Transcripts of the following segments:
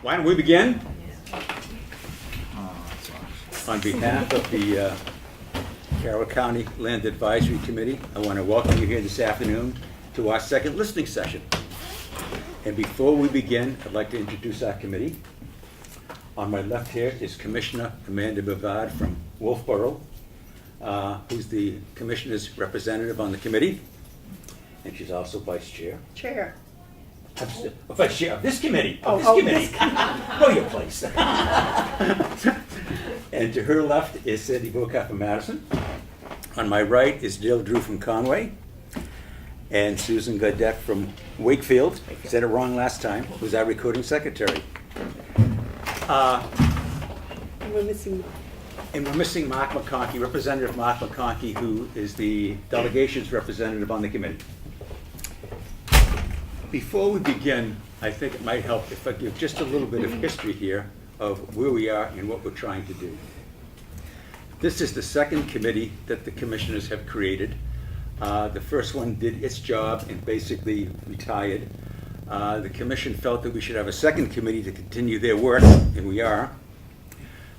Why don't we begin? On behalf of the Carroll County Land Advisory Committee, I want to welcome you here this afternoon to our second listening session. And before we begin, I'd like to introduce our committee. On my left here is Commissioner Amanda Bavard from Wolfboro, who's the Commissioner's representative on the committee. And she's also Vice Chair. Chair. Vice Chair of this committee. This Know your place. And to her left is Cindy Boca from Madison. On my right is Jill Drew from Conway. And Susan Gaudette from Wakefield. Said it wrong last time. Who's our recording secretary. And we're missing. And we're missing Mark McConkey, Representative Mark McConkey, who is the delegation's representative on the committee. Before we begin, I think it might help if I give just a little bit of history here of where we are and what we're trying to do. This is the second committee that the commissioners have created. The first one did its job and basically retired. The commission felt that we should have a second committee to continue their work, and we are.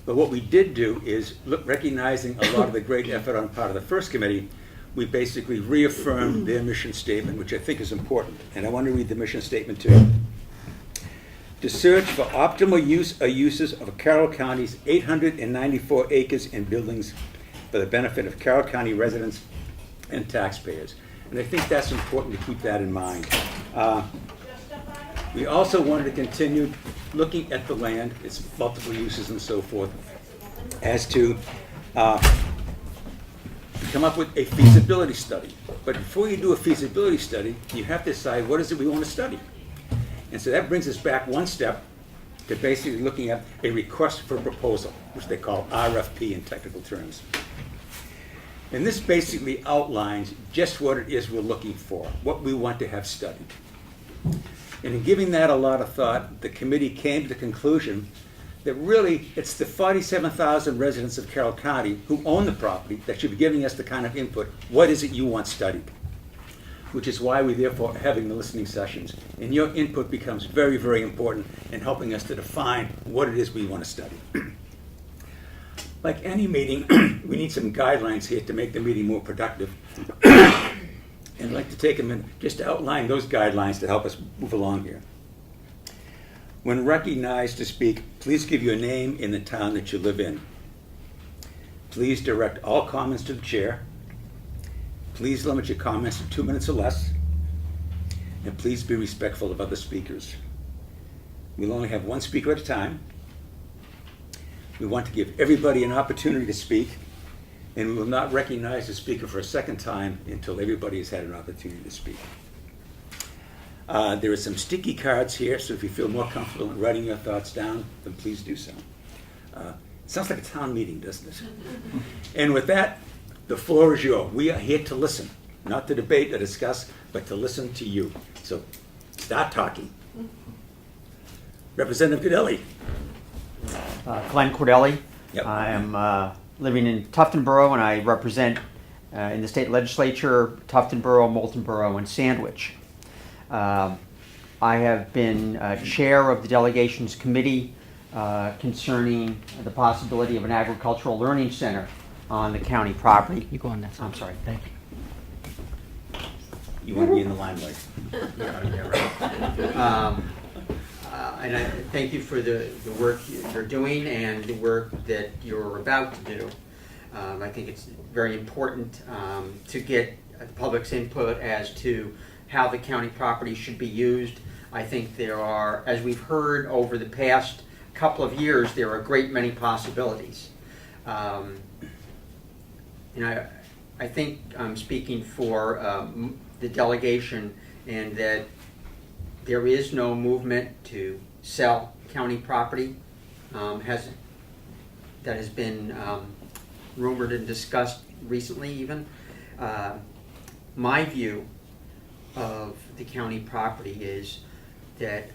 But what we did do is, recognizing a lot of the great effort on part of the first committee, we basically reaffirmed their mission statement, which I think is important. And I want to read the mission statement to you. To search for optimal uses of Carroll County's 894 acres and buildings for the benefit of Carroll County residents and taxpayers. And I think that's important to keep that in mind. We also wanted to continue looking at the land, its multiple uses and so forth, as to come up with a feasibility study. But before you do a feasibility study, you have to decide what is it we want to study. And so that brings us back one step to basically looking at a request for proposal, which they call RFP in technical terms. And this basically outlines just what it is we're looking for, what we want to have studied. And in giving that a lot of thought, the committee came to the conclusion that really it's the 47,000 residents of Carroll County who own the property that should be giving us the kind of input. What is it you want studied? Which is why we therefore are having the listening sessions. And your input becomes very, very important in helping us to define what it is we want to study. Like any meeting, we need some guidelines here to make the meeting more productive. And I'd like to take a minute just to outline those guidelines to help us move along here. When recognized to speak, please give your name in the town that you live in. Please direct all comments to the chair. Please limit your comments to 2 minutes or less. And please be respectful of other speakers. We'll only have one speaker at a time. We want to give everybody an opportunity to speak, and we will not recognize the speaker for a second time until everybody has had an opportunity to speak. There are some sticky cards here, so if you feel more comfortable in writing your thoughts down, then please do so. It sounds like a town meeting, doesn't it? And with that, the floor is yours. We are here to listen, not to debate or discuss, but to listen to you. So start talking. Representative Godelli. Glenn Cordelli. Yep. I am living in Tuftonboro, and I represent in the state legislature Tuftonboro, Moultonboro, and Sandwich. I have been chair of the delegations committee concerning the possibility of an agricultural learning center on the county property. You go on that side. I'm sorry, thank you. You want to be in the limelight. And I thank you for the work you're doing and the work that you're about to do. I think it's very important to get the public's input as to how the county property should be used. I think there are, as we've heard over the past couple of years, there are a great many possibilities. And I think I'm speaking for the delegation, and that there is no movement to sell county property that has been rumored and discussed recently even. My view of the county property is that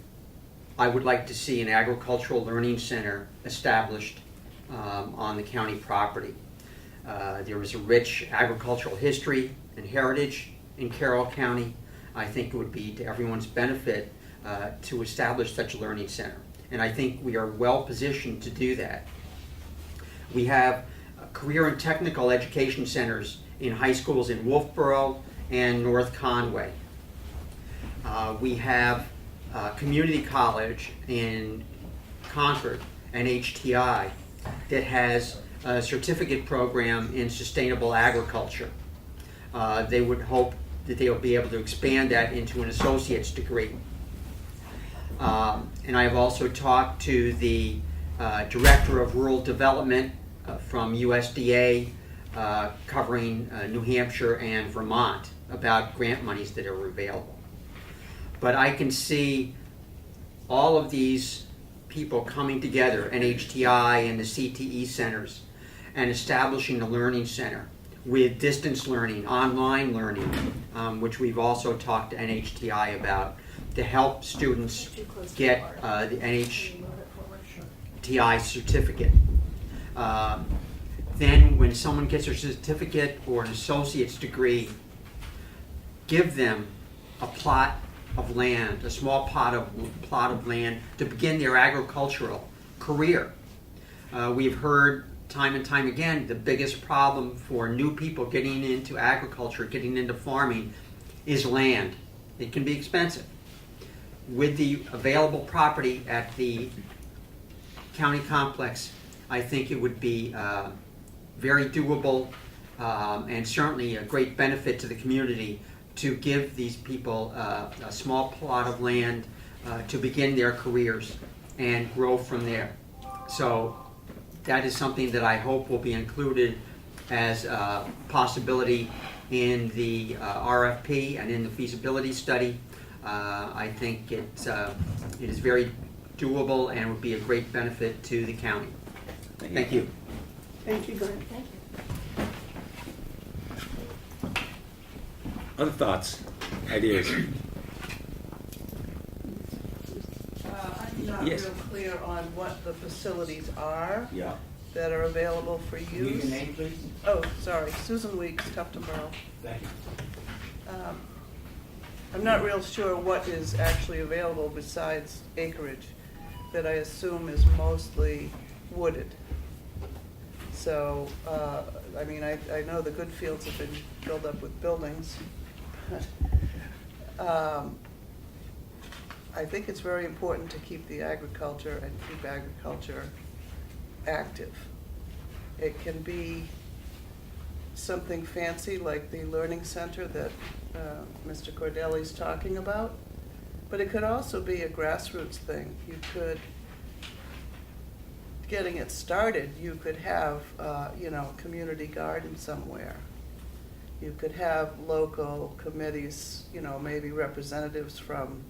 I would like to see an agricultural learning center established on the county property. There is a rich agricultural history and heritage in Carroll County. I think it would be to everyone's benefit to establish such a learning center. and I think we are well positioned to do that. We have career and technical education centers in high schools in Wolfboro and North Conway. We have community college in Concord, NHTI, that has a certificate program in sustainable agriculture. They would hope that they will be able to expand that into an associate's degree. And I have also talked to the Director of Rural Development from USDA, covering New Hampshire and Vermont, about grant monies that are available. But I can see all of these people coming together, NHTI and the CTE centers, and establishing a learning center with distance learning, online learning, which we've also talked to NHTI about, to help students get the NHTI certificate. Then when someone gets a certificate or an associate's degree, give them a plot of land, a small plot of land to begin their agricultural career. We've heard time and time again the biggest problem for new people getting into agriculture, getting into farming, is land. It can be expensive. With the available property at the county complex, I think it would be very doable and certainly a great benefit to the community to give these people a small plot of land to begin their careers and grow from there. So that is something that I hope will be included as a possibility in the RFP and in the feasibility study. I think it is very doable and would be a great benefit to the county. Thank you. Thank you, Glenn. Thank you. Other thoughts, ideas? I'm not Yes. real clear on what the facilities are Yeah. that are available for Give me use. your name, please. Oh, sorry, Susan Weeks, Tufton Borough. Thank you. I'm not real sure what is actually available besides acreage that I assume is mostly wooded. So, I mean, I know the good fields have been filled up with buildings. I think it's very important to keep the agriculture and keep agriculture active. It can be something fancy like the learning center that Mr. Cordelli's talking about, but it could also be a grassroots thing. You could, getting it started, you could have, community garden somewhere. You could have local committees, maybe representatives from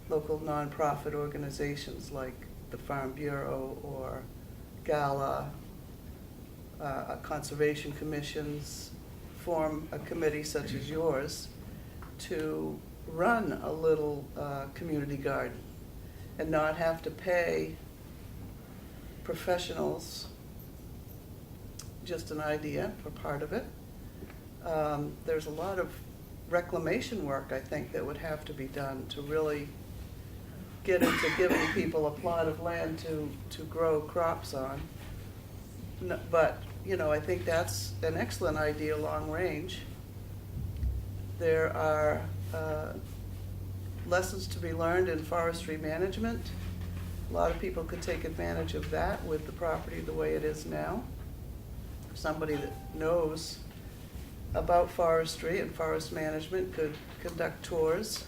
local nonprofit organizations like the Farm Bureau or Gala, conservation commissions, form a committee such as yours to run a little community garden and not have to pay professionals. Just an idea for part of it. There's a lot of reclamation work, I think, that would have to be done to really get into giving people a plot of land to grow crops on. No, but, I think that's an excellent idea long range. There are lessons to be learned in forestry management. A lot of people could take advantage of that with the property the way it is now. Somebody that knows about forestry and forest management could conduct tours.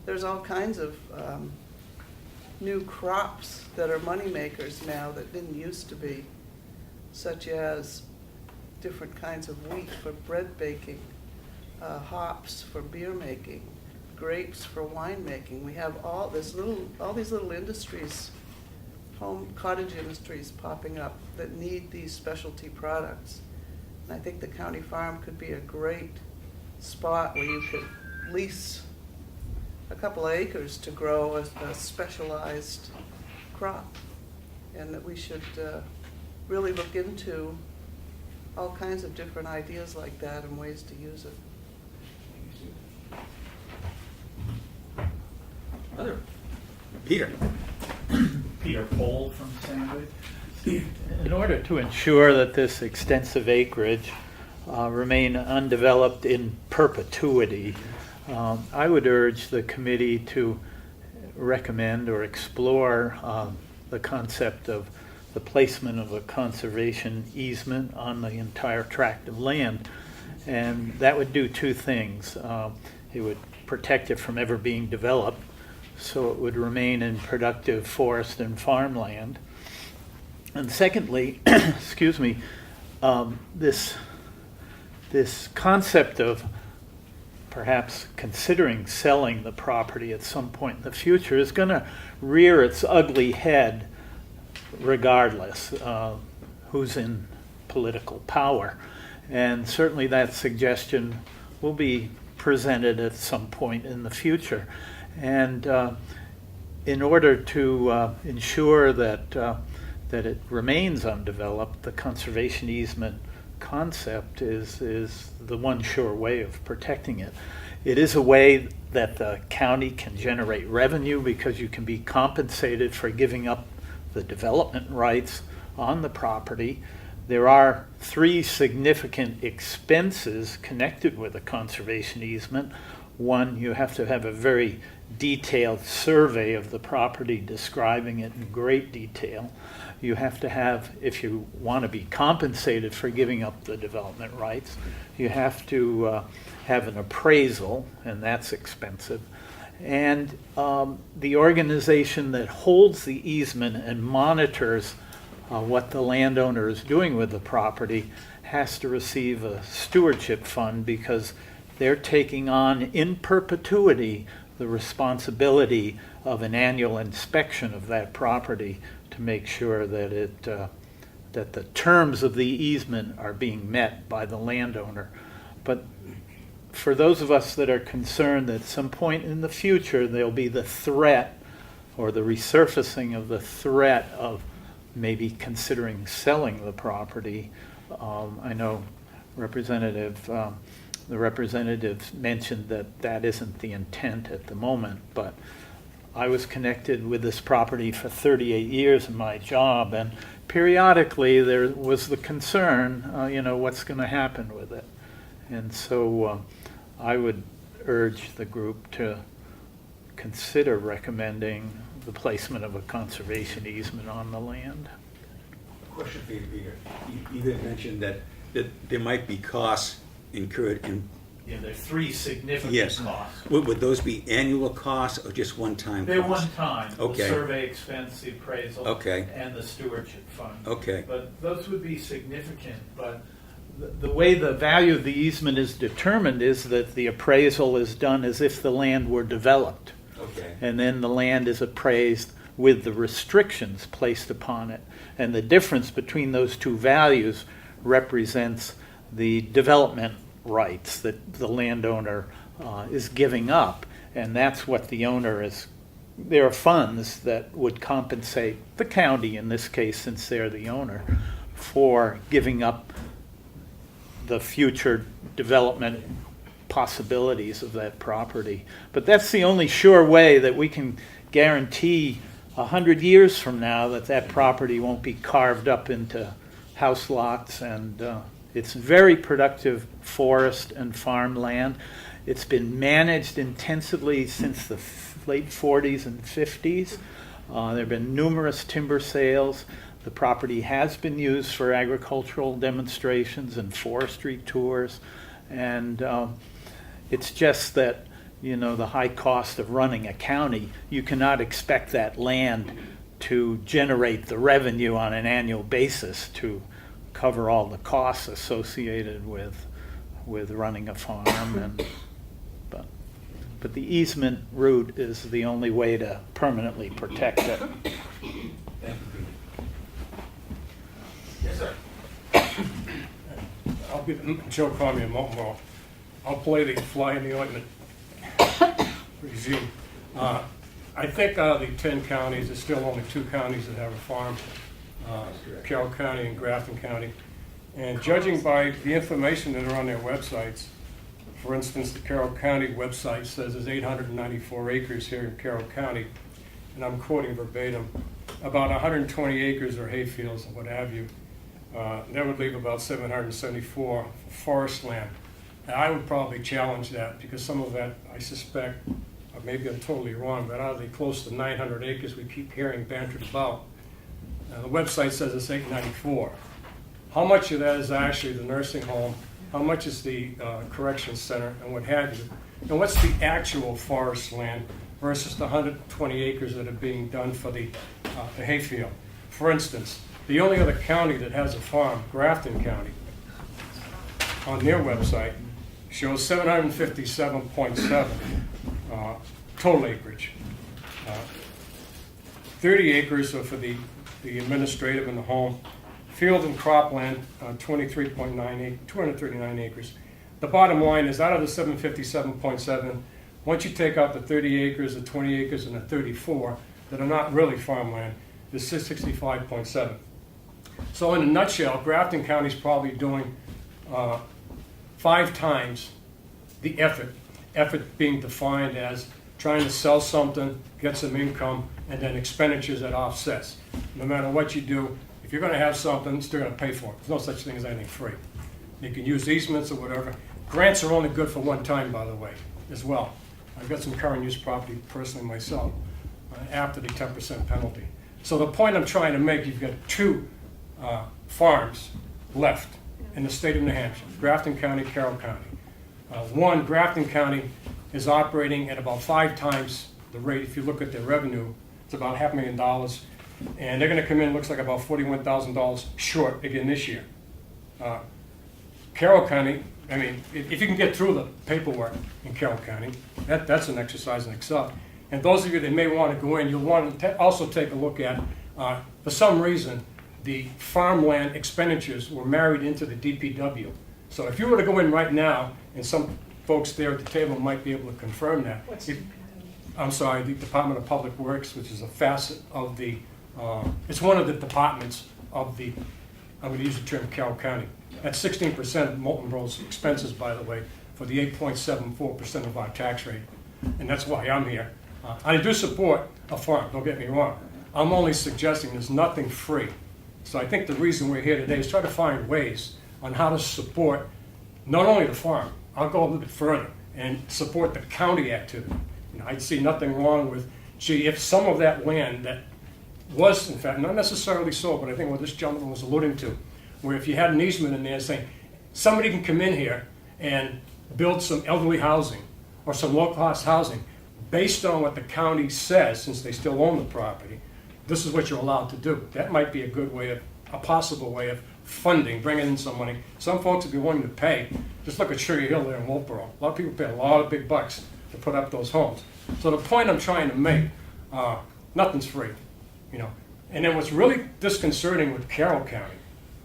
There's all kinds of new crops that are money makers now that didn't used to be, such as different kinds of wheat for bread baking, hops for beer making, grapes for wine making. We have all these little industries, home cottage industries popping up that need these specialty products. And I think the county farm could be a great spot where you could lease a couple of acres to grow a specialized crop. And that we should really look into all kinds of different ideas like that and ways to use it. Other? Peter? Peter Pohl from Sandwich. In order to ensure that this extensive acreage remain undeveloped in perpetuity, I would urge the committee to recommend or explore the concept of the placement of a conservation easement on the entire tract of land. And that would do two things. It would protect it from ever being developed, so it would remain in productive forest and farmland. And secondly, excuse me, this concept of perhaps considering selling the property at some point in the future is going to rear its ugly head regardless who's in political power. And certainly that suggestion will be presented at some point in the future. And in order to ensure that it remains undeveloped, the conservation easement concept is the one sure way of protecting it. It is a way that the county can generate revenue because you can be compensated for giving up the development rights on the property. There are 3 significant expenses connected with a conservation easement. One, you have to have a very detailed survey of the property describing it in great detail. You have to have, if you want to be compensated for giving up the development rights, you have to have an appraisal, and that's expensive. And the organization that holds the easement and monitors what the landowner is doing with the property has to receive a stewardship fund because they're taking on in perpetuity the responsibility of an annual inspection of that property to make sure that that the terms of the easement are being met by the landowner. But for those of us that are concerned that at some point in the future there'll be the threat or the resurfacing of the threat of maybe considering selling the property, I know the representative mentioned that isn't the intent at the moment, but I was connected with this property for 38 years in my job, and periodically there was the concern, what's going to happen with it. And so I would urge the group to consider recommending the placement of a conservation easement on the land. Question for you, Peter. You had mentioned that there might be costs incurred in. Yeah, there are 3 significant Yes. costs. Would those be annual costs or just one-time They're costs? one time, Okay. the survey expense, the appraisal, Okay. and the stewardship fund. Okay. But those would be significant, but the way the value of the easement is determined is that the appraisal is done as if the land were developed. Okay. And then the land is appraised with the restrictions placed upon it. And the difference between those two values represents the development rights that the landowner is giving up. And that's what the owner is. There are funds that would compensate the county, in this case, since they're the owner, for giving up the future development possibilities of that property. But that's the only sure way that we can guarantee 100 years from now that property won't be carved up into house lots, and it's very productive forest and farmland. It's been managed intensively since the late 40s and 50s. There have been numerous timber sales. The property has been used for agricultural demonstrations and forestry tours, and it's just that, the high cost of running a county, you cannot expect that land to generate the revenue on an annual basis to cover all the costs associated with running a farm. But the easement route is the only way to permanently protect it. Thank you, Peter. Yes, sir. I'll be Joe Comeau in Montmore. I'll play the fly in the ointment regime. I think out of the 10 counties, there's still only 2 counties that have a farm, Carroll County and Grafton County. And judging by the information that are on their websites, for instance, the Carroll County website says there's 894 acres here in Carroll County, and I'm quoting verbatim, about 120 acres or hay fields and what have you. That would leave about 774 forest land. And I would probably challenge that because some of that, I suspect, or maybe I'm totally wrong, but out of the close to 900 acres we keep hearing bantered about, the website says it's 894. How much of that is actually the nursing home? How much is the correction center and what have you? And what's the actual forest land versus the 120 acres that are being done for the hayfield? For instance, the only other county that has a farm, Grafton County, on their website shows 757.7 total acreage. 30 acres are for the administrative and the home. Field and cropland, 239 acres. The bottom line is out of the 757.7, once you take out the 30 acres, the 20 acres, and the 34 that are not really farmland, there's 65.7. So in a nutshell, Grafton County is probably doing 5 times the effort being defined as trying to sell something, get some income, and then expenditures that offsets. No matter what you do, if you're going to have something, you're still going to pay for it. There's no such thing as anything free. You can use easements or whatever. Grants are only good for one time, by the way, as well. I've got some current use property personally myself after the 10% penalty. So the point I'm trying to make, you've got 2 farms left in the state of New Hampshire, Grafton County, Carroll County. One, Grafton County is operating at about 5 times the rate. If you look at their revenue, it's about $500,000. And they're going to come in, looks like about $41,000 short again this year. Carroll County, I mean, if you can get through the paperwork in Carroll County, that's an exercise in itself. And those of you that may want to go in, you'll want to also take a look at, for some reason, the farmland expenditures were married into the DPW. So if you were to go in right now, and some folks there at the table might be able to confirm that. I'm sorry, the Department of Public Works, which is a facet of the, it's one of the departments of the, I'm going to use the term Carroll County. That's 16% of Molten Bro's expenses, by the way, for the 8.74% of our tax rate. And that's why I'm here. I do support a farm, don't get me wrong. I'm only suggesting there's nothing free. So I think the reason we're here today is try to find ways on how to support not only the farm, I'll go a little bit further, and support the county activity. I'd see nothing wrong with, gee, if some of that land that was, in fact, not necessarily so, but I think what this gentleman was alluding to, where if you had an easement in there saying, somebody can come in here and build some elderly housing or some low-cost housing based on what the county says, since they still own the property, this is what you're allowed to do. That might be a good way of, a possible way of funding, bringing in some money. Some folks would be willing to pay. Just look at Sugar Hill there in Wolfboro. A lot of people pay a lot of big bucks to put up those homes. So the point I'm trying to make, nothing's free, And then what's really disconcerting with Carroll County,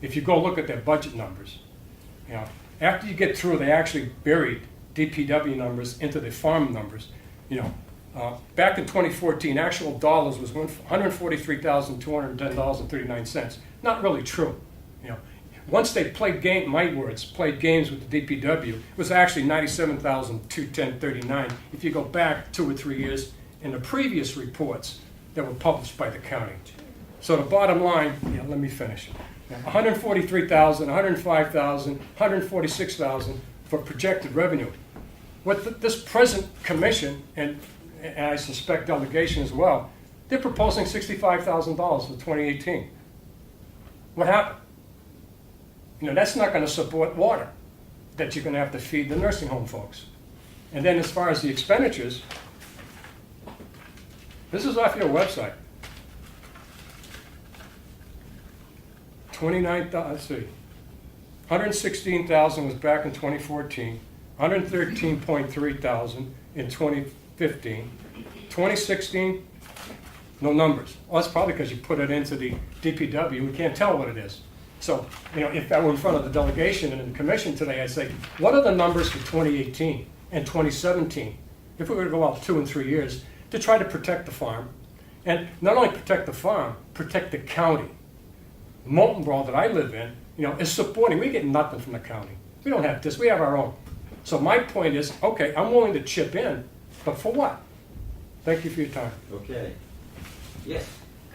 if you go look at their budget numbers, after you get through, they actually buried DPW numbers into the farm numbers. Back in 2014, actual dollars was $143,210.39. Not really true. Once they played games with the DPW, it was actually $97,210.39. If you go back 2 or 3 years in the previous reports that were published by the county. So the bottom line, let me finish. 143,000, 105,000, 146,000 for projected revenue. What this present commission, and I suspect delegation as well, they're proposing $65,000 for 2018. What happened? That's not going to support water that you're going to have to feed the nursing home folks. And then as far as the expenditures, this is off your website. 116,000 was back in 2014, 113.3 thousand in 2015. 2016, no numbers. Well, that's probably because you put it into the DPW. We can't tell what it is. So, if I were in front of the delegation and in the commission today, I'd say, what are the numbers for 2018 and 2017? If we were to go out 2 and 3 years to try to protect the farm, and not only protect the farm, protect the county. Molten Bro that I live in, is supporting. We get nothing from the county. We don't have this. We have our own. So my point is, okay, I'm willing to chip in, but for what? Thank you for your time. Okay. Yes.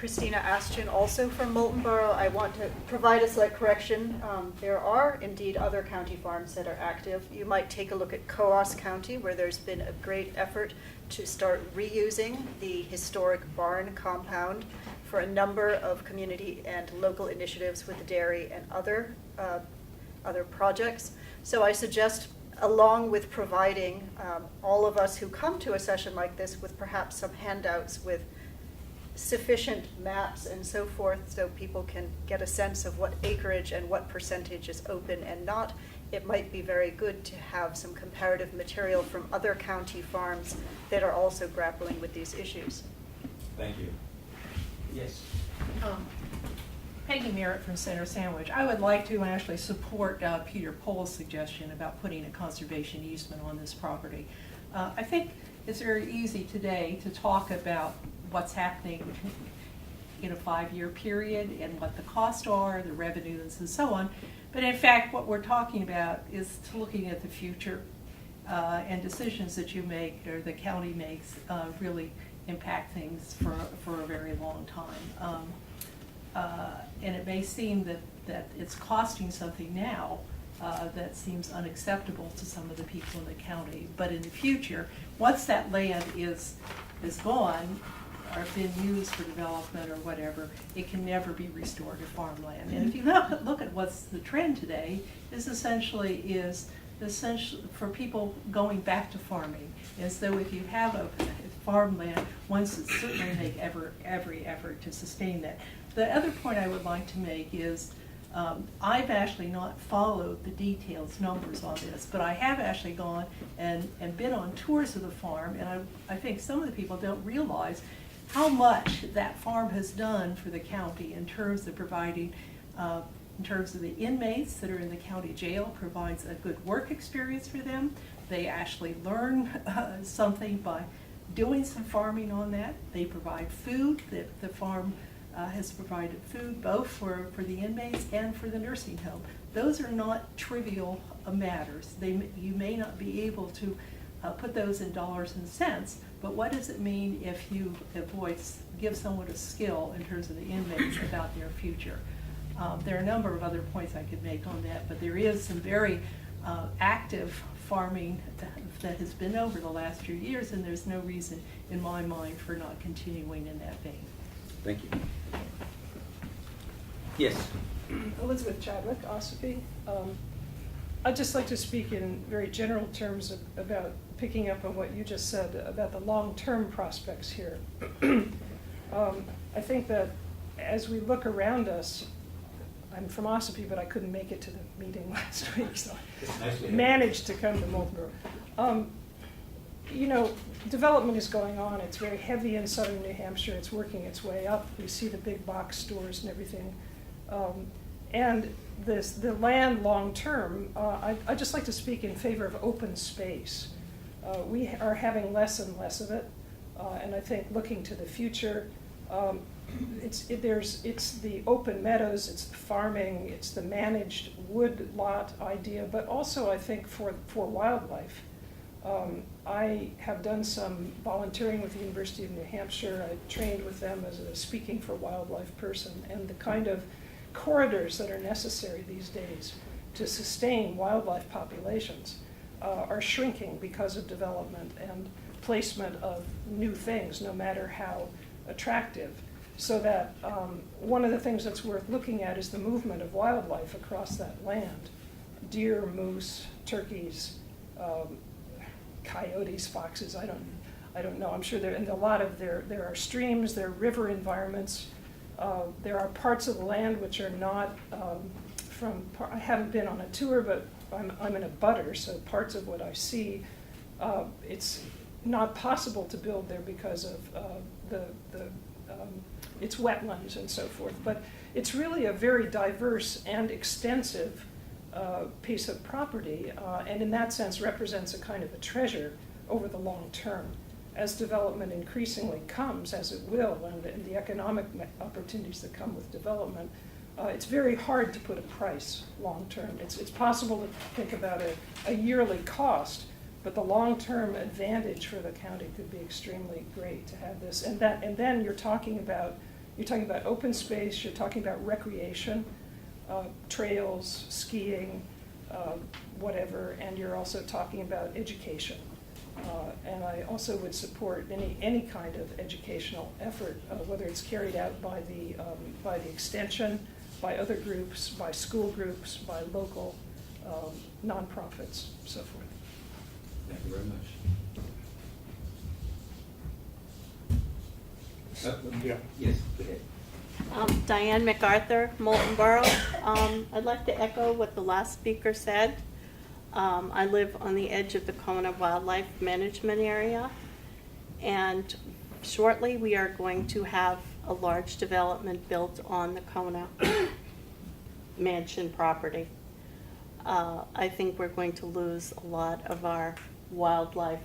Christina Ashton, also from Moulton Borough. I want to provide a slight correction. There are indeed other county farms that are active. You might take a look at Coos County, where there's been a great effort to start reusing the historic barn compound for a number of community and local initiatives with the dairy and other projects. So I suggest, along with providing all of us who come to a session like this with perhaps some handouts with sufficient maps and so forth, so people can get a sense of what acreage and what percentage is open and not, it might be very good to have some comparative material from other county farms that are also grappling with these issues. Thank you. Yes. Peggy Merritt from Center Sandwich. I would like to actually support Peter Pohl's suggestion about putting a conservation easement on this property. I think it's very easy today to talk about what's happening in a 5-year period and what the costs are, the revenues, and so on. But in fact, what we're talking about is looking at the future, and decisions that you make or the county makes really impact things for a very long time. And it may seem that it's costing something now that seems unacceptable to some of the people in the county. But in the future, once that land is gone or been used for development or whatever, it can never be restored to farmland. And if you look at what's the trend today, is essentially for people going back to farming. And so if you have a farmland, one should certainly make every effort to sustain that. The other point I would like to make is I've actually not followed the details, numbers on this, but I have actually gone and been on tours of the farm, and I think some of the people don't realize how much that farm has done for the county in terms of providing, in terms of the inmates that are in the county jail, provides a good work experience for them. They actually learn something by doing some farming on that. They provide food. The farm has provided food both for the inmates and for the nursing home. Those are not trivial matters. You may not be able to put those in dollars and cents, but what does it mean if you give someone a skill in terms of the inmates about their future? There are a number of other points I could make on that, but there is some very active farming that has been over the last few years, and there's no reason in my mind for not continuing in that vein. Thank you. Yes. Elizabeth Chadwick, Ossipee. I'd just like to speak in very general terms about picking up on what you just said about the long-term prospects here. I think that as we look around us, I'm from Ossipee, but I couldn't make it to the meeting last week, so I managed to come to Moulton. You know, development is going on. It's very heavy in southern New Hampshire. It's working its way up. We see the big box stores and everything. And the land long term, I'd just like to speak in favor of open space. We are having less and less of it. And I think looking to the future, it's the open meadows, it's the farming, it's the managed wood lot idea, but also I think for wildlife. I have done some volunteering with the University of New Hampshire. I trained with them as a speaking for wildlife person, and the kind of corridors that are necessary these days to sustain wildlife populations are shrinking because of development and placement of new things, no matter how attractive. So that one of the things that's worth looking at is the movement of wildlife across that land. Deer, moose, turkeys, coyotes, foxes, I don't know. I'm sure there are streams, there are river environments. There are parts of the land which are not I haven't been on a tour, but I'm in a butter, so parts of what I see, it's not possible to build there because of it's wetlands and so forth. But it's really a very diverse and extensive piece of property, and in that sense represents a kind of a treasure over the long term. As development increasingly comes, as it will, and the economic opportunities that come with development, it's very hard to put a price long term. It's possible to think about a yearly cost, but the long term advantage for the county could be extremely great to have this. And then you're talking about You're talking about open space, you're talking about recreation, trails, skiing, whatever, and you're also talking about education. And I also would support any kind of educational effort, whether it's carried out by the extension, by other groups, by school groups, by local nonprofits, so forth. Thank you very much. Yeah. Yes, go ahead. Diane MacArthur, Molten Borough. I'd like to echo what the last speaker said. I live on the edge of the Comeau Wildlife Management Area, and shortly we are going to have a large development built on the Comeau mansion property. I think we're going to lose a lot of our wildlife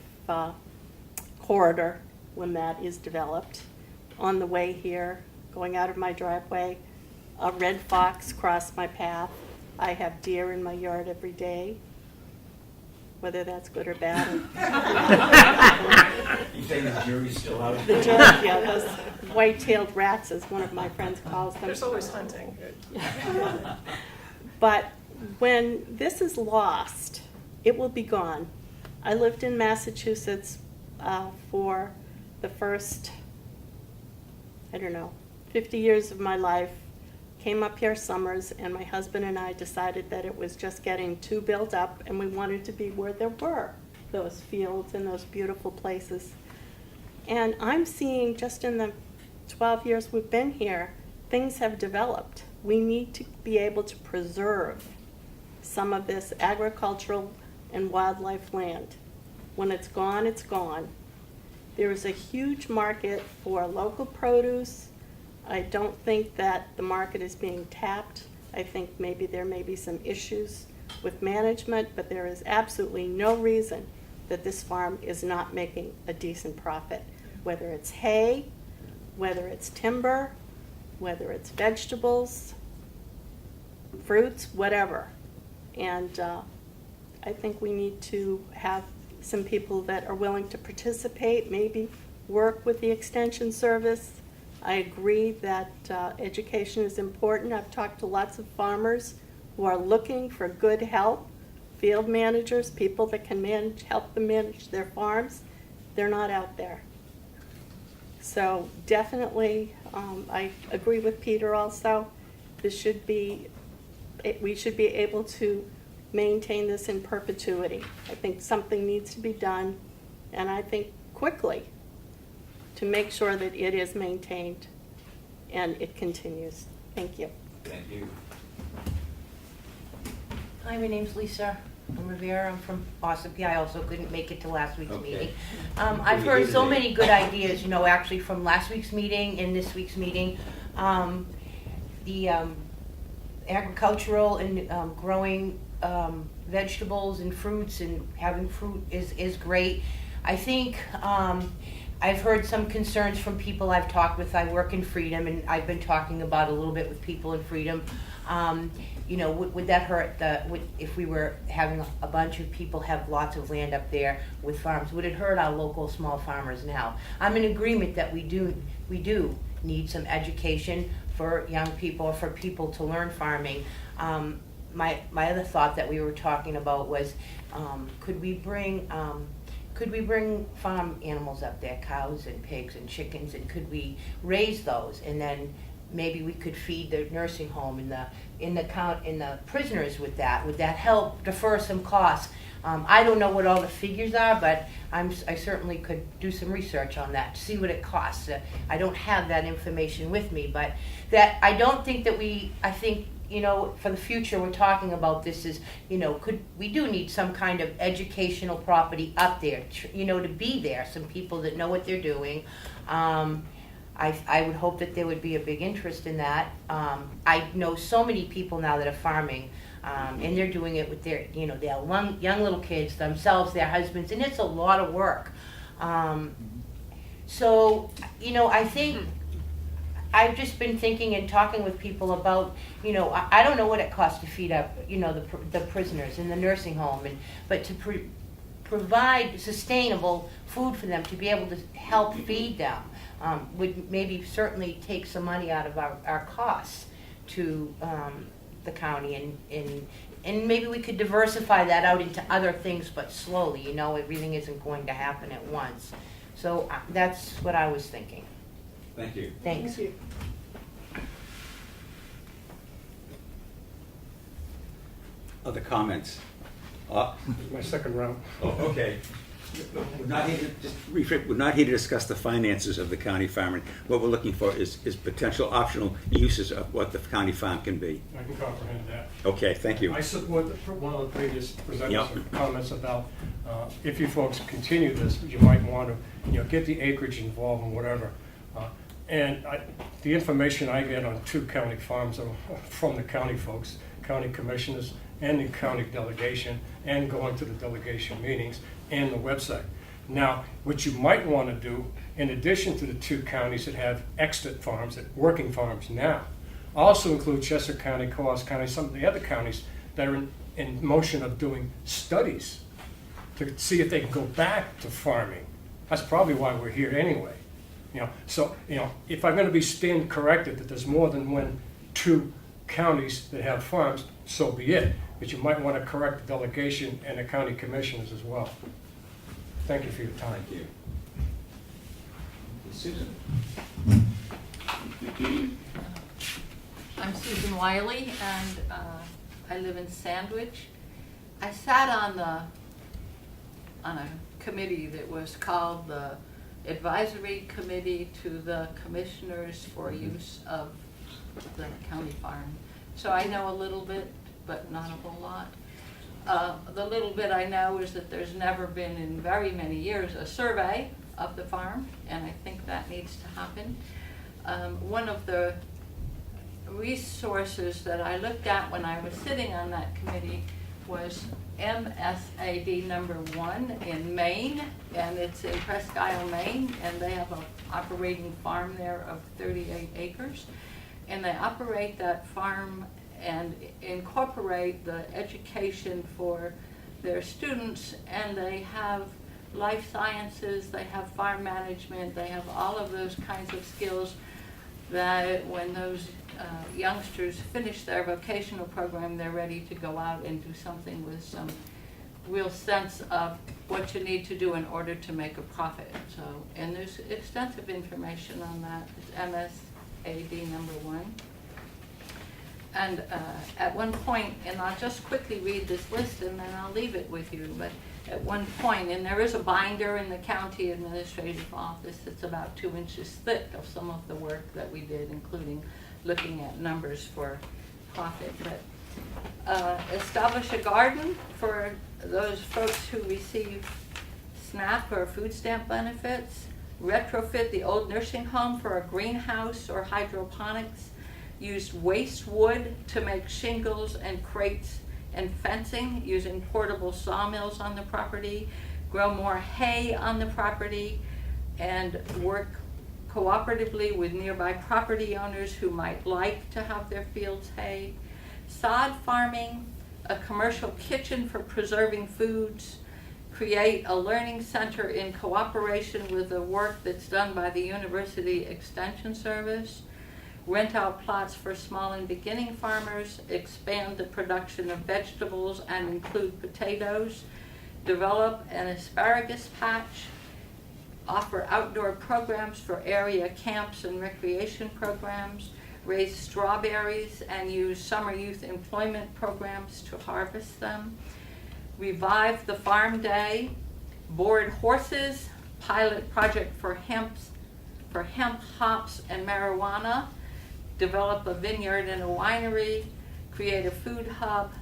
corridor when that is developed. On the way here, going out of my driveway, a red fox crossed my path. I have deer in my yard every day, whether that's good or bad. You think the jury's still out? The jury, yeah, those white-tailed rats, as one of my friends calls them. There's always hunting. But when this is lost, it will be gone. I lived in Massachusetts for the first, 50 years of my life. Came up here summers, and my husband and I decided that it was just getting too built up, and we wanted to be where there were those fields and those beautiful places. And I'm seeing, just in the 12 years we've been here, things have developed. We need to be able to preserve some of this agricultural and wildlife land. When it's gone, it's gone. There is a huge market for local produce. I don't think that the market is being tapped. I think maybe there may be some issues with management, but there is absolutely no reason that this farm is not making a decent profit, whether it's hay, whether it's timber, whether it's vegetables, fruits, whatever. And I think we need to have some people that are willing to participate, maybe work with the Extension Service. I agree that education is important. I've talked to lots of farmers who are looking for good help, field managers, people that can help them manage their farms. They're not out there. So definitely, I agree with Peter also. We should be able to maintain this in perpetuity. I think something needs to be done, and I think quickly, to make sure that it is maintained and it continues. Thank you. Thank you. Hi, my name's Lisa. I'm Rivera. I'm from Ossipee. I also couldn't make it to last week's meeting. I've heard so many good ideas, actually from last week's meeting and this week's meeting. The agricultural and growing vegetables and fruits and having fruit is great. I think I've heard some concerns from people I've talked with. I work in Freedom, and I've been talking about a little bit with people in Freedom. Would that hurt if we were having a bunch of people have lots of land up there with farms? Would it hurt our local small farmers now? I'm in agreement that we do need some education for young people, or for people to learn farming. My other thought that we were talking about was, could we bring farm animals up there, cows and pigs and chickens, and could we raise those, and then maybe we could feed the nursing home and the prisoners with that? Would that help defer some costs? I don't know what all the figures are, but I certainly could do some research on that to see what it costs. I don't have that information with me, but that I don't think that I think for the future we're talking about this is, we do need some kind of educational property up there, to be there, some people that know what they're doing. I would hope that there would be a big interest in that. I know so many people now that are farming, and they're doing it with their young little kids, themselves, their husbands, and it's a lot of work. So, I think I've just been thinking and talking with people about, I don't know what it costs to feed up, the prisoners in the nursing home, but to provide sustainable food for them, to be able to help feed them, would maybe certainly take some money out of our costs to the county, and maybe we could diversify that out into other things, but slowly, you know, everything isn't going to happen at once. So that's what I was thinking. Thank you. Thanks. Thank you. Other comments? My second round. Oh, okay. We're not here to, just rephrase, we're not here to discuss the finances of the county farm. And what we're looking for is potential optional uses of what the county farm can be. I can comprehend that. Okay, thank you. I support one of the previous presenters' Yep. comments about if you folks continue this, you might want to, get the acreage involved and whatever. The information I get on 2 county farms are from the county folks, county commissioners, and the county delegation, and going to the delegation meetings and the website. Now, what you might want to do, in addition to the 2 counties that have extant farms, that working farms now, also include Chester County, Coos County, some of the other counties that are in motion of doing studies to see if they can go back to farming. That's probably why we're here anyway. So if I'm going to be stand corrected that there's more than 2 counties that have farms, so be it. But you might want to correct the delegation and the county commissioners as well. Thank you for your time. Thank you. Susan? I'm Susan Wiley, and I live in Sandwich. I sat on a committee that was called the Advisory Committee to the Commissioners for Use of the County Farm. So I know a little bit, but not a whole lot. The little bit I know is that there's never been in very many years a survey of the farm, and I think that needs to happen. One of the resources that I looked at when I was sitting on that committee was MSAD number 1 in Maine, and it's in Presque Isle, Maine, and they have an operating farm there of 38 acres. And they operate that farm and incorporate the education for their students, and they have life sciences, they have farm management, they have all of those kinds of skills that when those youngsters finish their vocational program, they're ready to go out and do something with some real sense of what you need to do in order to make a profit. So, and there's extensive information on that. It's MSAD number 1. And at one point, and I'll just quickly read this list and then I'll leave it with you, but at one point, and there is a binder in the county administrative office that's about 2 inches thick of some of the work that we did, including looking at numbers for profit. But establish a garden for those folks who receive SNAP or food stamp benefits, retrofit the old nursing home for a greenhouse or hydroponics, use waste wood to make shingles and crates and fencing using portable sawmills on the property, grow more hay on the property, and work cooperatively with nearby property owners who might like to have their fields hay. Sod farming, a commercial kitchen for preserving foods, create a learning center in cooperation with the work that's done by the University Extension Service, rent out plots for small and beginning farmers, expand the production of vegetables and include potatoes, develop an asparagus patch, offer outdoor programs for area camps and recreation programs, raise strawberries and use summer youth employment programs to harvest them, revive the farm day, board horses, pilot project for hemp, hops, and marijuana, develop a vineyard and a winery, create a food hub.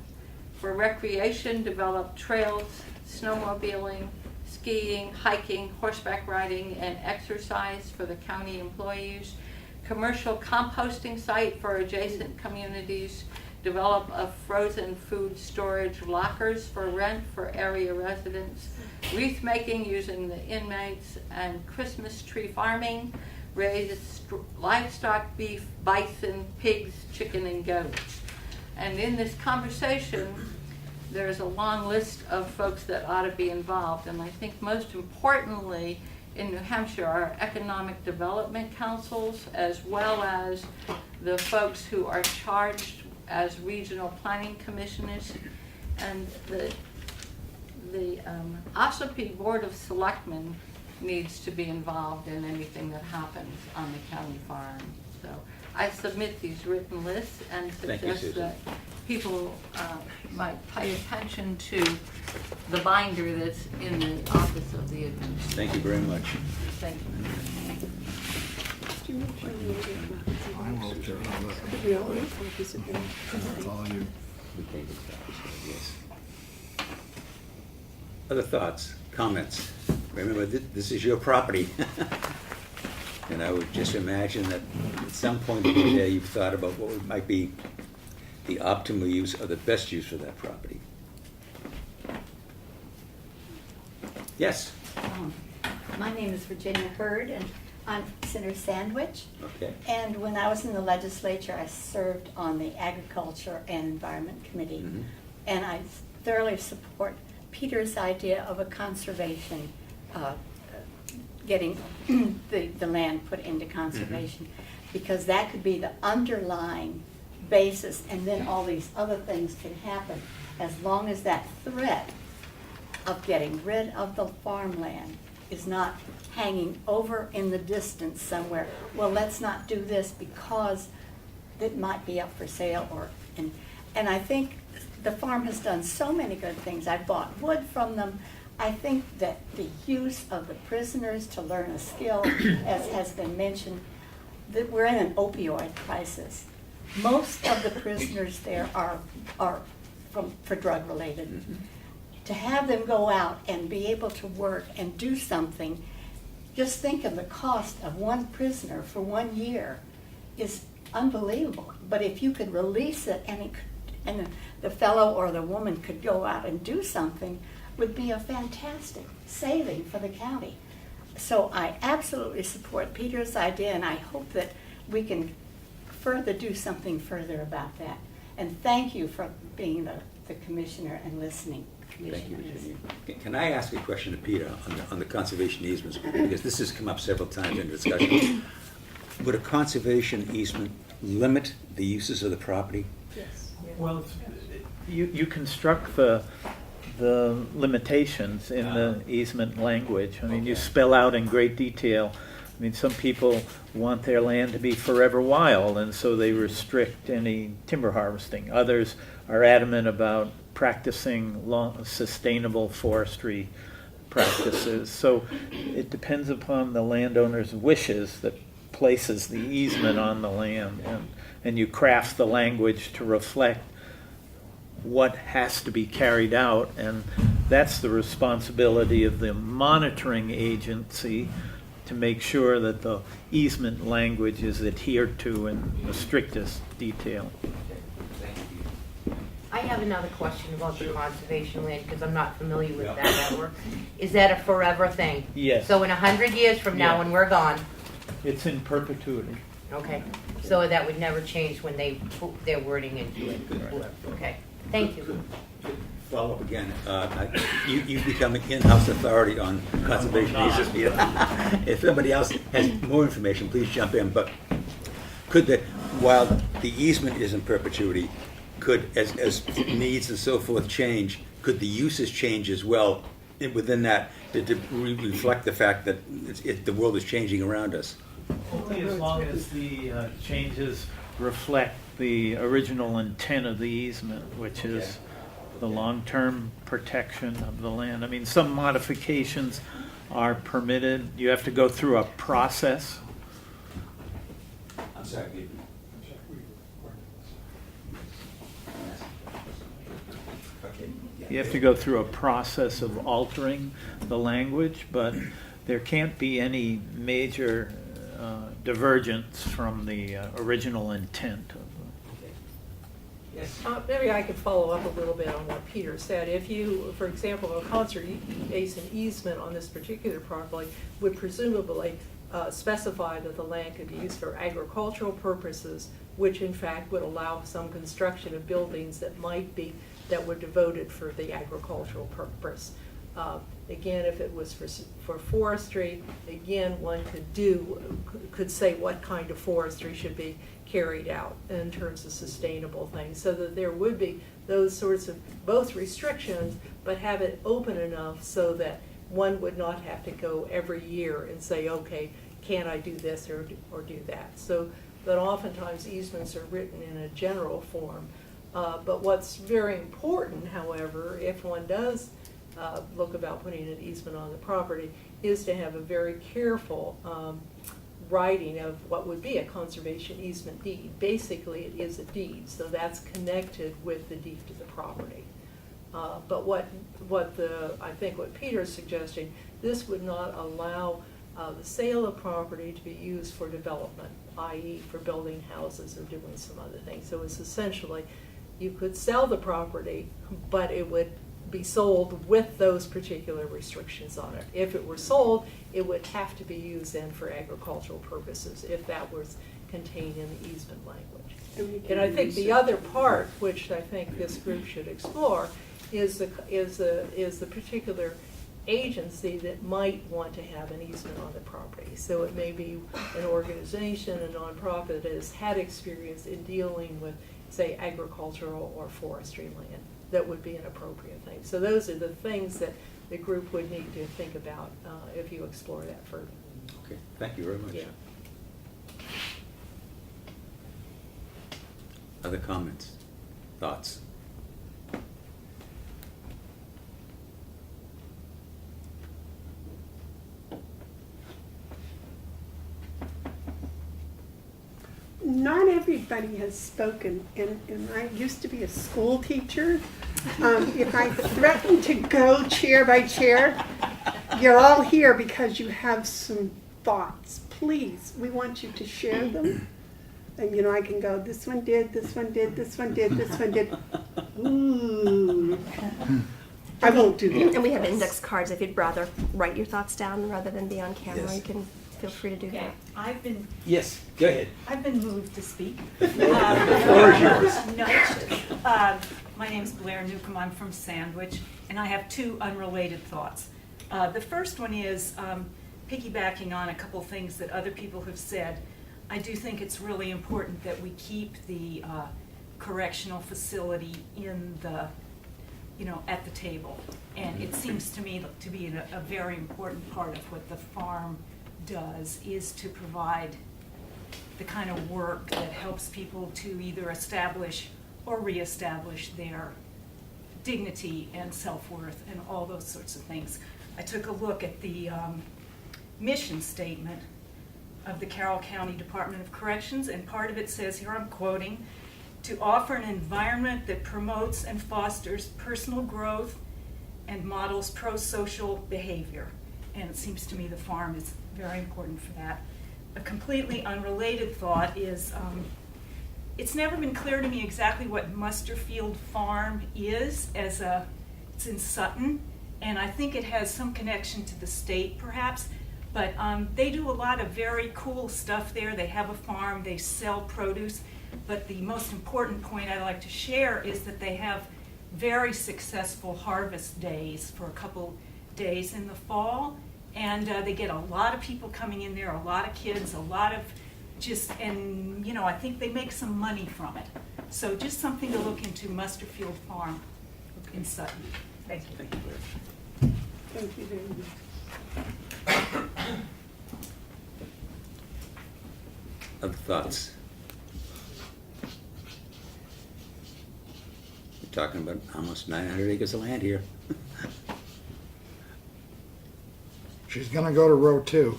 For recreation, develop trails, snowmobiling, skiing, hiking, horseback riding, and exercise for the county employees. Commercial composting site for adjacent communities. Develop a frozen food storage lockers for rent for area residents. Wreath making using the inmates, and Christmas tree farming. Raise livestock, beef, bison, pigs, chicken, and goats. And in this conversation, there's a long list of folks that ought to be involved, and I think most importantly, in New Hampshire, our economic development councils, as well as the folks who are charged as regional planning commissioners, and the Ossipee Board of Selectmen needs to be involved in anything that happens on the county farm. So I submit these written lists and Thank you, suggest Susan. that people might pay attention to the binder that's in the office of the administrator. Thank you very much. Thank you. I will share all that. That's all you. Yes. Other thoughts, comments? Remember, this is your property. And I would just imagine that at some point in the day, you've thought about what might be the optimal use or the best use for that property. Yes, My name is Virginia Hurd, and I'm Senator Sandwich. okay. And when I was in the legislature, I served on the Agriculture and Environment Committee. Mhm. And I thoroughly support Peter's idea of a conservation, getting the land put into conservation, because that could be the underlying basis, and then all these other things can happen, as long as that threat of getting rid of the farmland is not hanging over in the distance somewhere. Well, let's not do this because it might be up for sale, and I think the farm has done so many good things. I bought wood from them. I think that the use of the prisoners to learn a skill, as has been mentioned, that we're in an opioid crisis. Most of the prisoners there are for drug related. Mhm. To have them go out and be able to work and do something, just think of the cost of one prisoner for 1 year is unbelievable. But if you could release it and the fellow or the woman could go out and do something, would be a fantastic saving for the county. So I absolutely support Peter's idea, and I hope that we can further do something further about that. And thank you for being the commissioner and listening. Thank you, Virginia. Can I ask a question to Peter on the conservation easements? Because this has come up several times in discussion. Would a conservation easement limit the uses of the property? Yes. Well, you construct the limitations in the easement language. I mean, you Okay. spell out in great detail. I mean, some people want their land to be forever wild, and so they restrict any timber harvesting. Others are adamant about practicing sustainable forestry practices. So it depends upon the landowner's wishes that places the easement on the land, and you craft the language to reflect what has to be carried out, and that's the responsibility of the monitoring agency to make sure that the easement language is adhered to in the strictest detail. I have another question about the conservation land, because I'm not familiar with that network. Is that a forever thing? Yes. So in 100 years from now, Yeah. when we're gone, It's in perpetuity. okay, so that would never change when they put their wording into it? Okay, thank you. Follow up again. You've become an in-house authority on conservation easements. If somebody else has more information, please jump in. But while the easement is in perpetuity, could, as needs and so forth change, could the uses change as well within that to reflect the fact that the world is changing around us? Only as long as the changes reflect the original intent of the easement, which is the long-term protection of the land. I mean, some modifications are permitted. You have to go through a process. I'm sorry. You have to go through a process of altering the language, but there can't be any major divergence from the original intent of Yes. Maybe I could follow up a little bit on what Peter said. If you, for example, a conservation easement on this particular property would presumably specify that the land could be used for agricultural purposes, which in fact would allow some construction of buildings that might be that were devoted for the agricultural purpose. Again, if it was for forestry, again, one could say what kind of forestry should be carried out in terms of sustainable things, so that there would be those sorts of both restrictions, but have it open enough so that one would not have to go every year and say, okay, can I do this or do that? So that oftentimes easements are written in a general form. But what's very important, however, if one does look about putting an easement on the property, is to have a very careful writing of what would be a conservation easement deed. Basically, it is a deed, so that's connected with the deed to the property. But I think what Peter's suggesting, this would not allow the sale of property to be used for development, i.e. for building houses or doing some other things. So it's essentially, you could sell the property, but it would be sold with those particular restrictions on it. If it were sold, it would have to be used then for agricultural purposes, if that was contained in the easement language. And I think the other part, which I think this group should explore, is the particular agency that might want to have an easement on the property. So it may be an organization, a nonprofit that has had experience in dealing with, say, agricultural or forestry land. That would be an appropriate thing. So those are the things that the group would need to think about if you explore that further. Okay, thank you very much. Yeah. Other comments, thoughts? Not everybody has spoken, and I used to be a school teacher. If I threaten to go chair by chair, you're all here because you have some thoughts. Please, we want you to share them. And I can go, this one did, this one did, this one did, this one did. Ooh. I won't do that. And we have index cards if you'd rather write your thoughts down rather than be on camera. Yes. You can feel free to do Okay, that. Yes, go ahead. I've been moved to speak. The floor is yours. No, my name's Blair Newcomb, I'm from Sandwich, and I have two unrelated thoughts. The first one is piggybacking on a couple things that other people have said. I do think it's really important that we keep the correctional facility in the, at the table. And it seems to me to be a very important part of what the farm does, is to provide the kind of work that helps people to either establish or reestablish their dignity and self-worth and all those sorts of things. I took a look at the mission statement of the Carroll County Department of Corrections, and part of it says, here I'm quoting, to offer an environment that promotes and fosters personal growth and models pro-social behavior. And it seems to me the farm is very important for that. A completely unrelated thought is, it's never been clear to me exactly what Musterfield Farm is. It's in Sutton, and I think it has some connection to the state perhaps, but they do a lot of very cool stuff there. They have a farm, they sell produce, but the most important point I'd like to share is that they have very successful harvest days for a couple days in the fall, and they get a lot of people coming in there, a lot of kids, a lot of and I think they make some money from it. So just something to look into, Musterfield Farm in Sutton. Thank you. Thank you, Blair. Thank you very much. Other thoughts? We're talking about almost 900 acres of land here. She's gonna go to row 2.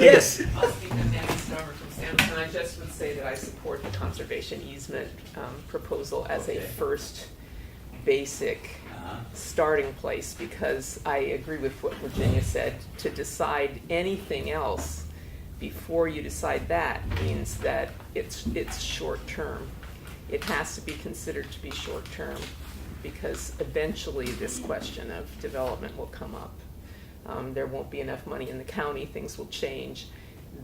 Yes. I'll speak on Nancy Starver from Sampson. I just would say that I support the conservation easement proposal as a first basic starting place, because I agree with what Virginia said. To decide anything else before you decide that means that it's short term. It has to be considered to be short term, because eventually this question of development will come up. There won't be enough money in the county, things will change,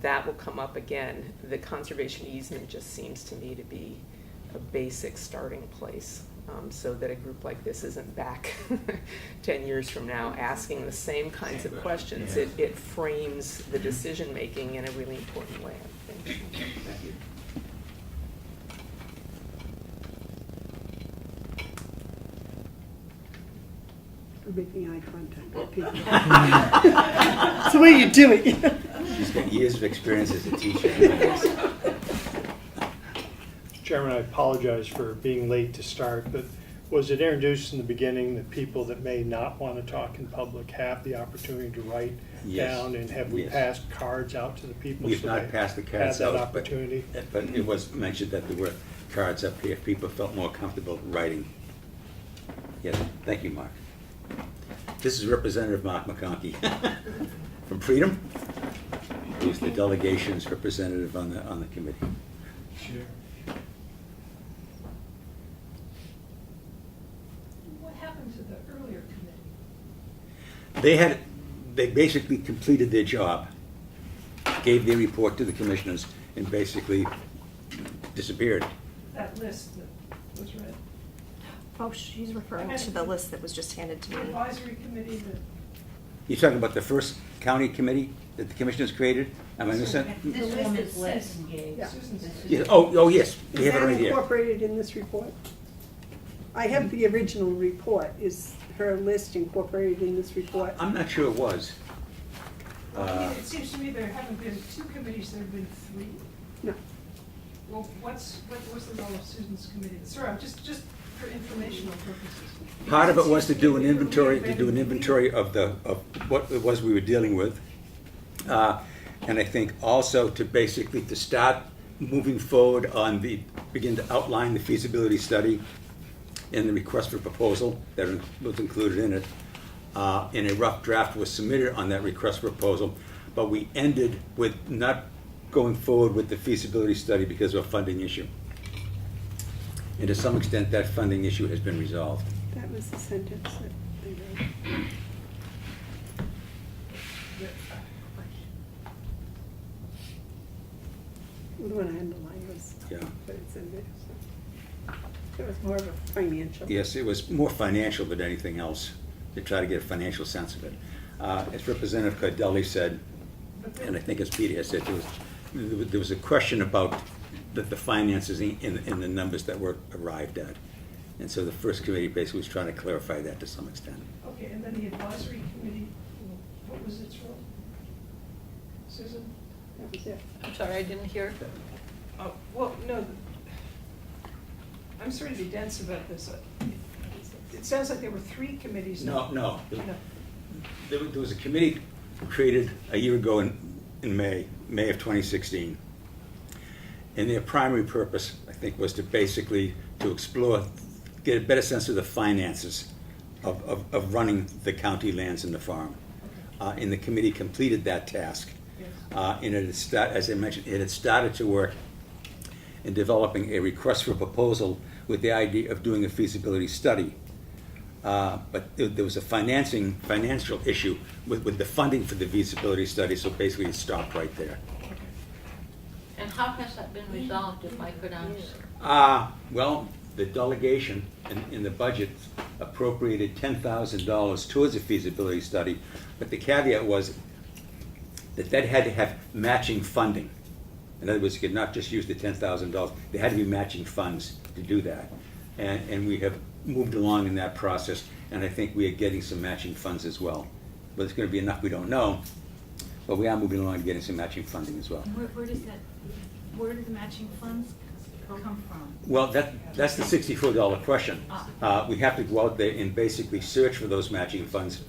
that will come up again. The conservation easement just seems to me to be a basic starting place, so that a group like this isn't back 10 years from now asking the same kinds of questions. It frames the decision-making in a really important way, I think. Thank you. I'm making eye contact with people. It's the way you do it. She's got years of experience as a teacher. Chairman, I apologize for being late to start, but was it introduced in the beginning that people that may not want to talk in public have the opportunity to write Yes. down? And have we Yes. passed cards out to the people? We've so not they passed the cards have out, that opportunity? but it was mentioned that there were cards up here if people felt more comfortable writing. Yes, thank you, Mark. This is Representative Mark McConkey from Freedom. He's the delegation's representative on the committee. Sure. What happened to the earlier committee? They basically completed their job, gave their report to the commissioners, and basically disappeared. That list that was read. Oh, she's referring to the list that was just handed to The me. advisory committee that. You're talking about the first county committee that the commissioners created? Am I missing? This woman's list. Yeah. Yes. Oh, yes, we Is have it that right here. incorporated in this report? I have the original report. Is her list incorporated in this report? I'm not sure it was. It seems to me there haven't been 2 committees, there have been 3. No. Well, what's the role of Susan's committee? Sorry, just for informational purposes. Part of it was to do an inventory, of what it was we were dealing with. And I think also to basically to start moving forward on begin to outline the feasibility study and the request for proposal that was included in it. And a rough draft was submitted on that request for proposal, but we ended with not going forward with the feasibility study because of a funding issue. And to some extent, that funding issue has been resolved. That was the sentence that they wrote. The one I underlined was, Yeah. but it's in there. So. It was more of a financial. Yes, it was more financial than anything else, to try to get a financial sense of it. As Representative Cardelli said, and I think as Peter has said, there was a question about the finances in the numbers that were arrived at. And so the first committee basically was trying to clarify that to some extent. Okay, and then the advisory committee, what was its role? Susan? That was it. I'm sorry, I didn't hear. Oh, well, no. I'm sorry to be dense about this. It sounds like there were 3 committees. No. No. There was a committee created a year ago in May of 2016. And their primary purpose, I think, was to basically to explore, get a better sense of the finances of running the county lands and the farm. And the committee completed that task. And as I mentioned, it had started to work in developing a request for proposal with the idea of doing a feasibility study. But there was a financial issue with the funding for the feasibility study, so basically it stopped right there. And how has that been resolved, if I could ask? Well, the delegation in the budget appropriated $10,000 towards a feasibility study, but the caveat was that had to have matching funding. In other words, you could not just use the $10,000. There had to be matching funds to do that. And we have moved along in that process, and I think we are getting some matching funds as well. But it's going to be enough, we don't know, but we are moving along and getting some matching funding as well. Where do the matching funds come from? Well, that's the $64 question. We have to go out there and basically search for those matching funds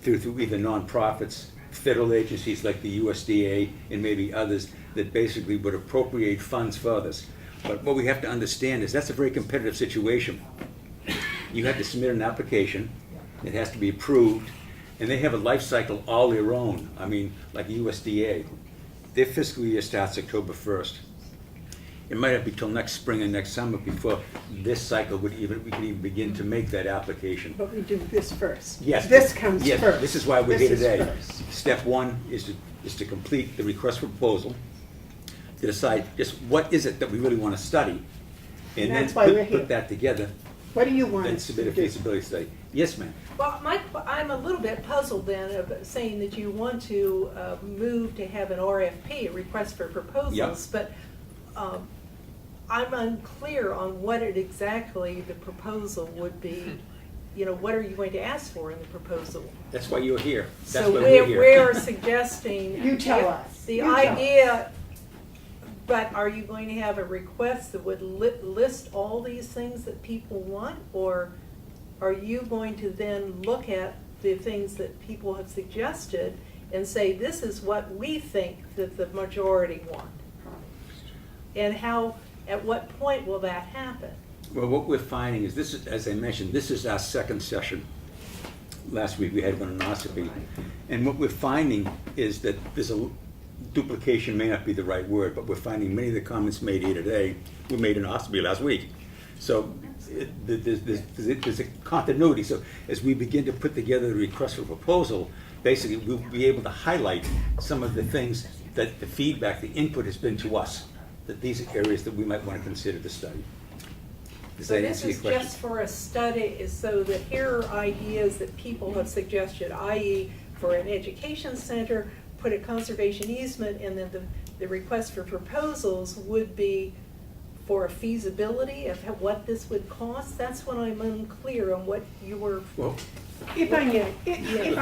through either nonprofits, federal agencies like the USDA, and maybe others that basically would appropriate funds for this. But what we have to understand is that's a very competitive situation. You have to submit an application, it has to be approved, and they have a life cycle all their own. I mean, like USDA, their fiscal year starts October 1st. It might not be till next spring and next summer before this cycle we could even begin to make that application. But we do this first. Yes. This comes yes, first. This is why we're This here is today. first. Step one is to is to complete the request for proposal, to decide just what is it that we really want to study, and then That's why we're here. put that together, What do you want then us to submit a do? feasibility study. Yes, ma'am. Well, I'm a little bit puzzled then of saying that you want to move to have an RFP, a request for proposals, but I'm unclear on what it exactly the proposal would be. You know, what are you going to ask for in the proposal? That's why you're here. That's So why we're here. we're suggesting. You tell us. The You tell us. idea, but are you going to have a request that would list all these things that people want? Or are you going to then look at the things that people have suggested and say, this is what we think that the majority want? And how, at what point will that happen? Well, what we're finding is this is, as I mentioned, this is our second session. Last week we had one on OSFI. And what we're finding is that there's a duplication, may not be the right word, but we're finding many of the comments made here today were made in OSFI last week. So there's a continuity. So as we begin to put together the request for proposal, basically we'll be able to highlight some of the things that the feedback, the input has been to us, that these are areas that we might want to consider to study. Does So that this answer your is question? just for a study, is so that here are ideas that people have suggested, i.e. for an education center, put a conservation easement, and then the request for proposals would be for a feasibility of what this would cost? That's when I'm unclear on what you were. Well, If I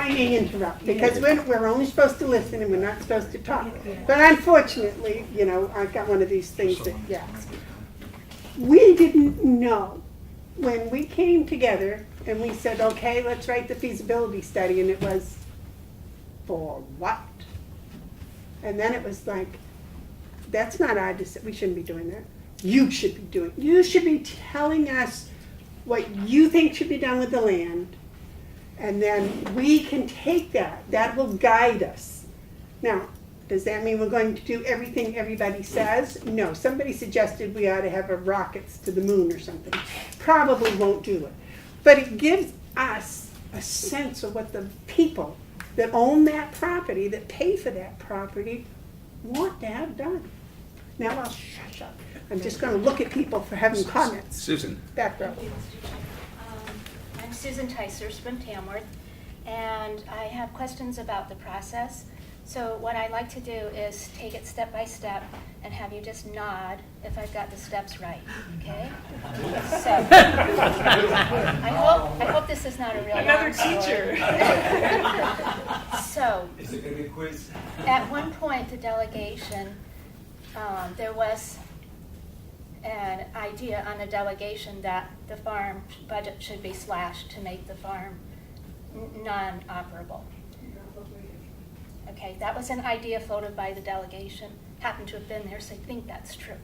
may interrupt, because we're only supposed to listen and we're not supposed to talk. But unfortunately, you know, I've got one of these things that, yes. We didn't know when we came together and we said, okay, let's write the feasibility study, and it was, for what? And then it was like, that's not our decision, we shouldn't be doing that. You should be telling us what you think should be done with the land, and then we can take that will guide us. Now, does that mean we're going to do everything everybody says? No, somebody suggested we ought to have a rockets to the moon or something. Probably won't do it. But it gives us a sense of what the people that own that property, that pay for that property, want to have done. Now I'll shut up. I'm just going to look at people for having comments. Susan. Back row. I'm Susan Tyser, from Tamworth, and I have questions about the process. So what I'd like to do is take it step by step and have you just nod if I've got the steps right, okay? So, I hope this is not a real Another long story. teacher. So, Is it going to be a quiz? at one point, the delegation, there was an idea on the delegation that the farm budget should be slashed to make the farm non-operable. Okay, that was an idea floated by the delegation, happened to have been there, so I think that's true.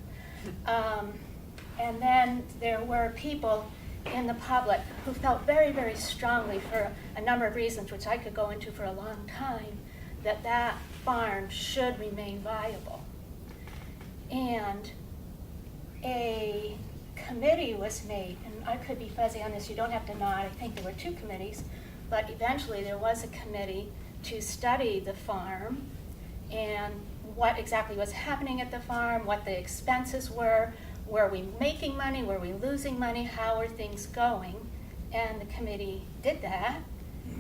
And then there were people in the public who felt very, very strongly for a number of reasons, which I could go into for a long time, that that farm should remain viable. And a committee was made, and I could be fuzzy on this, you don't have to nod, I think there were two committees, but eventually there was a committee to study the farm and what exactly was happening at the farm, what the expenses were we making money, were we losing money, how were things going? And the committee did that.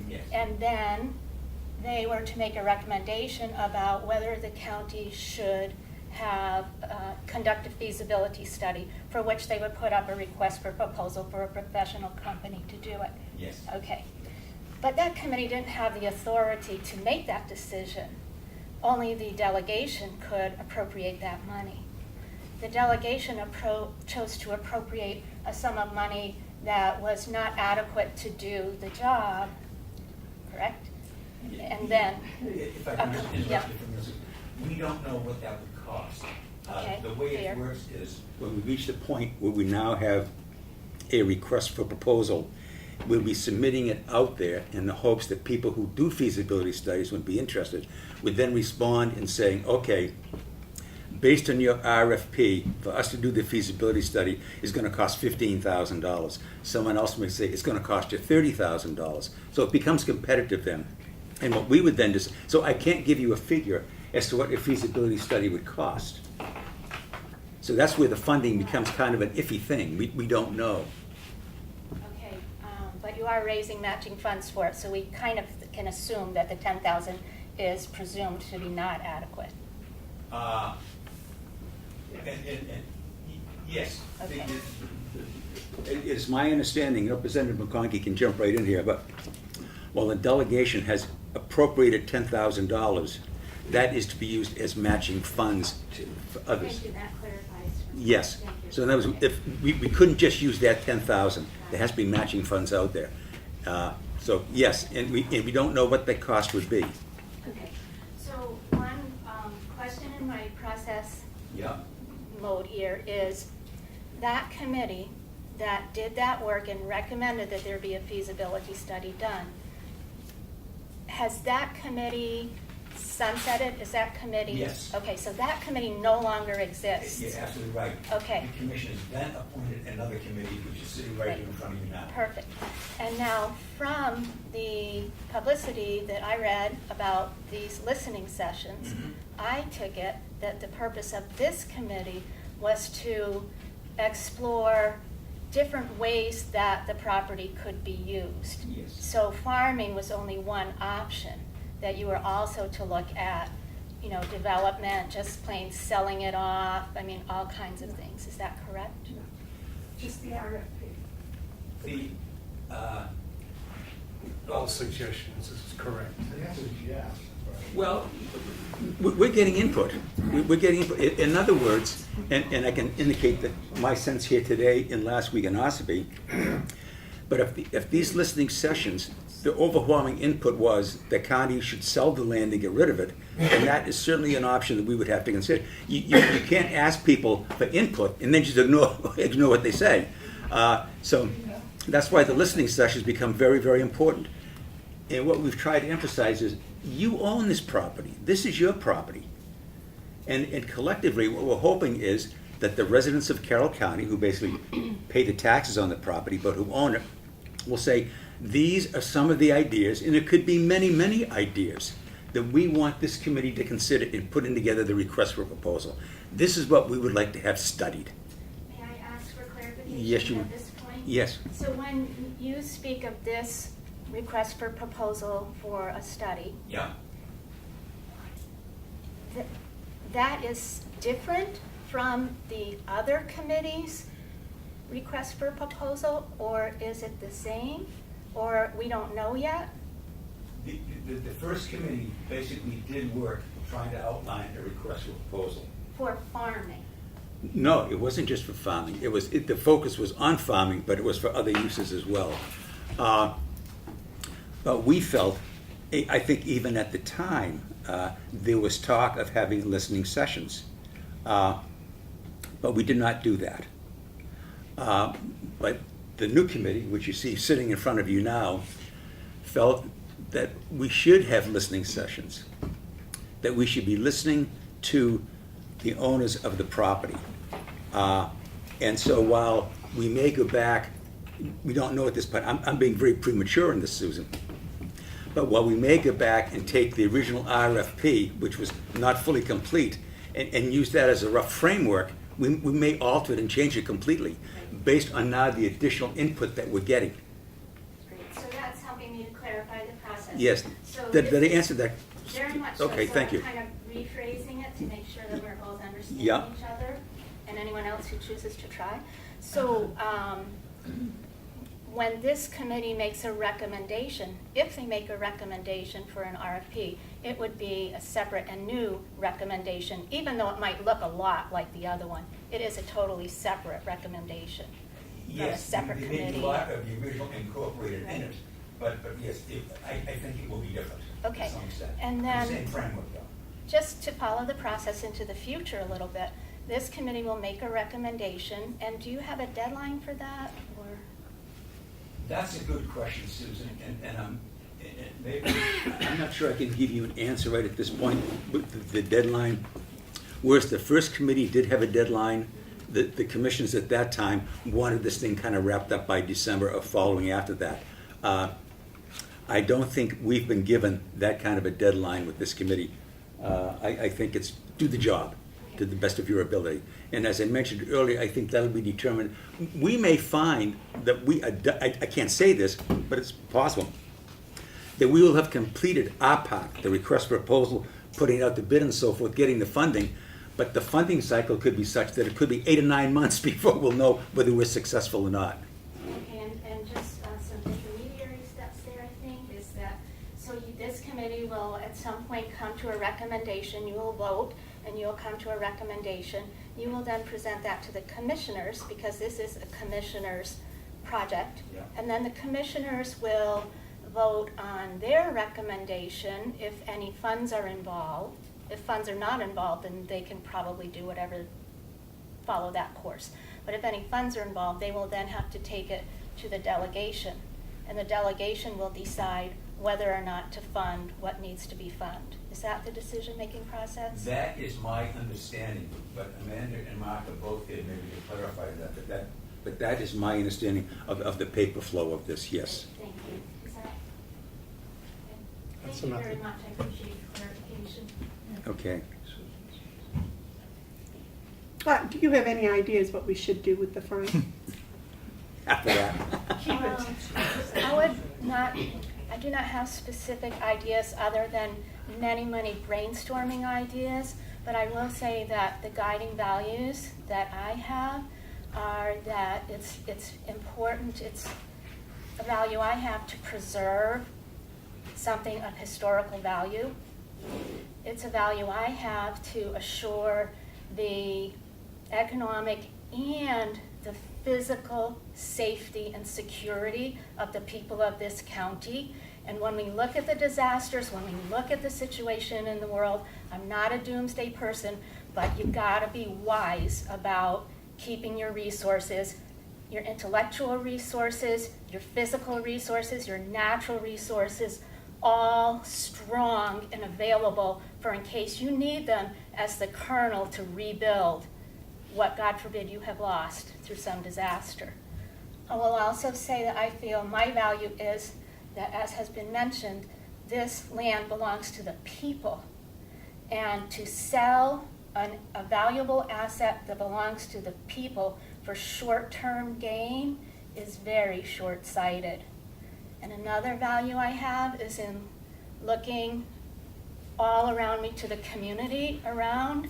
Yes. And then they were to make a recommendation about whether the county should have conduct a feasibility study, for which they would put up a request for proposal for a professional company to do it. Yes. Okay. But that committee didn't have the authority to make that decision. Only the delegation could appropriate that money. The delegation chose to appropriate a sum of money that was not adequate to do the job, correct? And then, If I can just interrupt yeah. you for a minute. We don't know what that would cost. Okay, The way clear. it works is, When we reach the point where we now have a request for proposal, we'll be submitting it out there in the hopes that people who do feasibility studies would be interested, would then respond and saying, okay, based on your RFP, for us to do the feasibility study is going to cost $15,000. Someone else may say it's going to cost you $30,000. So it becomes competitive then. And what we would then just, so I can't give you a figure as to what a feasibility study would cost. So that's where the funding becomes kind of an iffy thing. We don't know. Okay, but you are raising matching funds for it, so we kind of can assume that the 10,000 is presumed to be not adequate. Yes. Okay. It is my understanding, Representative McConkey can jump right in here, but while the delegation has appropriated $10,000, that is to be used as matching funds for others. Thank you, that clarifies. Yes. Thank you. So in other words, if we couldn't just use that 10,000, there has to be matching funds out there. So yes, and we don't know what the cost would be. Okay, so one question in my process mode here is that committee that did that work and recommended that there be a feasibility study done, has that committee sunsetted? Is that committee? Yes. Okay, so that committee no longer exists. You're absolutely right. Okay. The commission has then appointed another committee, which is sitting right here in front of you now. Perfect. And now, from the publicity that I read about these listening sessions, I took it that the purpose of this committee was to explore different ways that the property could be used. Yes. So farming was only one option, that you were also to look at, you know, development, just plain selling it off, I mean, all kinds of things. Is that correct? Just the RFP. The, All suggestions is correct. The answer is yes. Well, we're getting input. We're getting input. In other words, and I can indicate that my sense here today and last week in Ossipee, but if these listening sessions, the overwhelming input was the county should sell the land and get rid of it, and that is certainly an option that we would have to consider. You can't ask people for input and then just ignore what they say. So that's why the listening sessions become very, very important. And what we've tried to emphasize is you own this property. This is your property. And collectively, what we're hoping is that the residents of Carroll County, who basically pay the taxes on the property but who own it, will say, these are some of the ideas, and it could be many, many ideas that we want this committee to consider in putting together the request for proposal. This is what we would like to have studied. May I ask for clarification Yes, you at this point? Yes. So when you speak of this request for proposal for a study, that is different from the other committee's request for proposal, or is it the same, or we don't know yet? the first committee basically did work trying to outline a request for proposal. For farming? No, it wasn't just for farming. The focus was on farming, but it was for other uses as well. But we felt, I think even at the time, there was talk of having listening sessions. But we did not do that. But the new committee, which you see sitting in front of you now, felt that we should have listening sessions, that we should be listening to the owners of the property. And so while we may go back, we don't know at this point, I'm being very premature in this, Susan, but while we may go back and take the original RFP, which was not fully complete, and use that as a rough framework, we may alter it and change it completely based on now the additional input that we're getting. Great, so that's helping me to clarify the process. Yes, So did I this- answer that? Very much so. Okay, So thank I'm you. kind of rephrasing it to make sure that we're both understanding Yeah. each other, and anyone else who chooses to try. So, when this committee makes a recommendation, if they make a recommendation for an RFP, it would be a separate and new recommendation, even though it might look a lot like the other one. It is a totally separate recommendation from a Yes, separate there may be committee. a lot of the original incorporated in it, but yes, I think it will be different Okay, to some extent. and The then- same framework though. Just to follow the process into the future a little bit, this committee will make a recommendation, and do you have a deadline for that, or? That's a good question, Susan, and maybe, I'm not sure I can give you an answer right at this point with the deadline. Whereas the first committee did have a deadline, the commissions at that time wanted this thing kind of wrapped up by December or following after that. I don't think we've been given that kind of a deadline with this committee. I think it's do the job to the best of your ability. And as I mentioned earlier, I think that'll be determined. We may find that I can't say this, but it's possible, that we will have completed our part, the request for proposal, putting out the bid and so forth, getting the funding, but the funding cycle could be such that it could be 8 or 9 months before we'll know whether we're successful or not. Okay, and just some intermediary steps there, I think, is that, so this committee will at some point come to a recommendation, you will vote, and you'll come to a recommendation. You will then present that to the commissioners, because this is a commissioner's project. Yeah. And then the commissioners will vote on their recommendation if any funds are involved. If funds are not involved, then they can probably do whatever, follow that course. But if any funds are involved, they will then have to take it to the delegation. And the delegation will decide whether or not to fund what needs to be funded. Is that the decision-making process? That is my understanding, but Amanda and Mark are both here maybe to clarify that. But that is my understanding of the paper flow of this, yes. Thank you. Is that? That's Thank you very enough. much. I appreciate your clarification. Okay. Do you have any ideas what we should do with the farm? After that. I do not have specific ideas other than many, many brainstorming ideas, but I will say that the guiding values that I have are that it's important, it's a value I have to preserve something of historical value. It's a value I have to assure the economic and the physical safety and security of the people of this county. And when we look at the disasters, when we look at the situation in the world, I'm not a doomsday person, but you've got to be wise about keeping your resources, your intellectual resources, your physical resources, your natural resources, all strong and available for in case you need them as the kernel to rebuild what, God forbid, you have lost through some disaster. I will also say that I feel my value is that, as has been mentioned, this land belongs to the people. And to sell a valuable asset that belongs to the people for short-term gain is very short-sighted. And another value I have is in looking all around me to the community around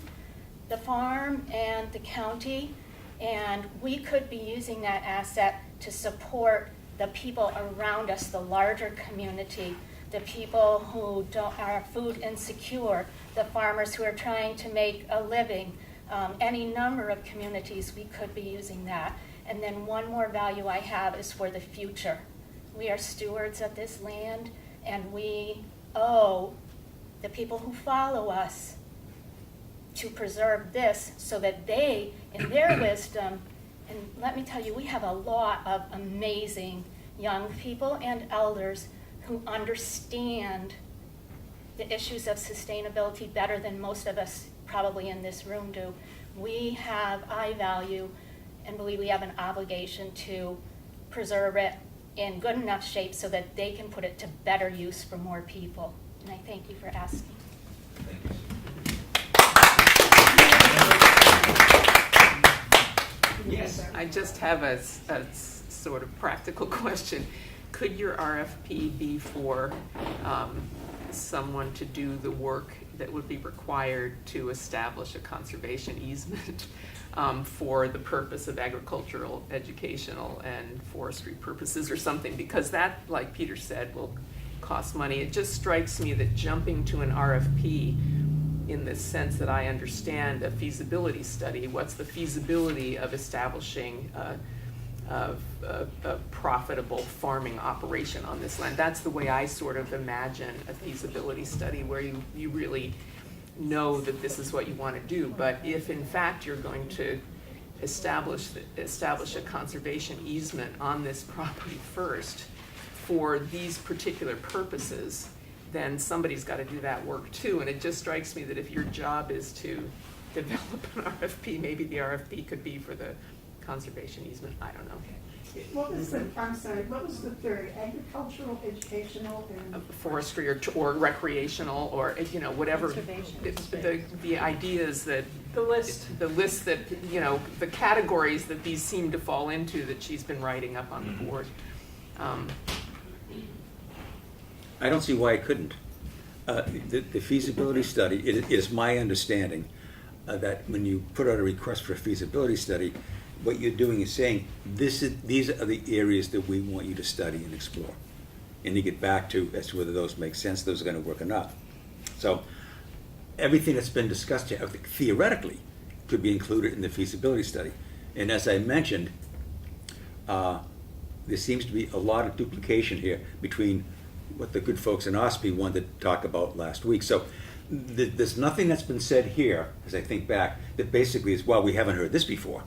the farm and the county, and we could be using that asset to support the people around us, the larger community, the people who are food insecure, the farmers who are trying to make a living, any number of communities we could be using that. And then one more value I have is for the future. We are stewards of this land, and we owe the people who follow us to preserve this so that they, in their wisdom, and let me tell you, we have a lot of amazing young people and elders who understand the issues of sustainability better than most of us probably in this room do. I value and believe we have an obligation to preserve it in good enough shape so that they can put it to better use for more people. And I thank you for asking. Yes, I just have a sort of practical question. Could your RFP be for someone to do the work that would be required to establish a conservation easement for the purpose of agricultural, educational, and forestry purposes or something? Because that, like Peter said, will cost money. It just strikes me that jumping to an RFP in the sense that I understand a feasibility study, what's the feasibility of establishing a profitable farming operation on this land? That's the way I sort of imagine a feasibility study, where you really know that this is what you want to do. But if in fact you're going to establish a conservation easement on this property first for these particular purposes, then somebody's got to do that work too. And it just strikes me that if your job is to develop an RFP, maybe the RFP could be for the conservation easement. I don't know. What was the, I'm sorry, what was the third? Agricultural, educational, and? Forestry or recreational or, you know, whatever. The idea is that The list. the list that, you know, the categories that these seem to fall into that she's been writing up on the board. I don't see why it couldn't. The feasibility study, it is my understanding that when you put out a request for a feasibility study, what you're doing is saying, these are the areas that we want you to study and explore. And you get back to as to whether those make sense, those are going to work or not. So everything that's been discussed here, I think theoretically, could be included in the feasibility study. And as I mentioned, there seems to be a lot of duplication here between what the good folks in OSPI wanted to talk about last week. So there's nothing that's been said here, as I think back, that basically is, well, we haven't heard this before.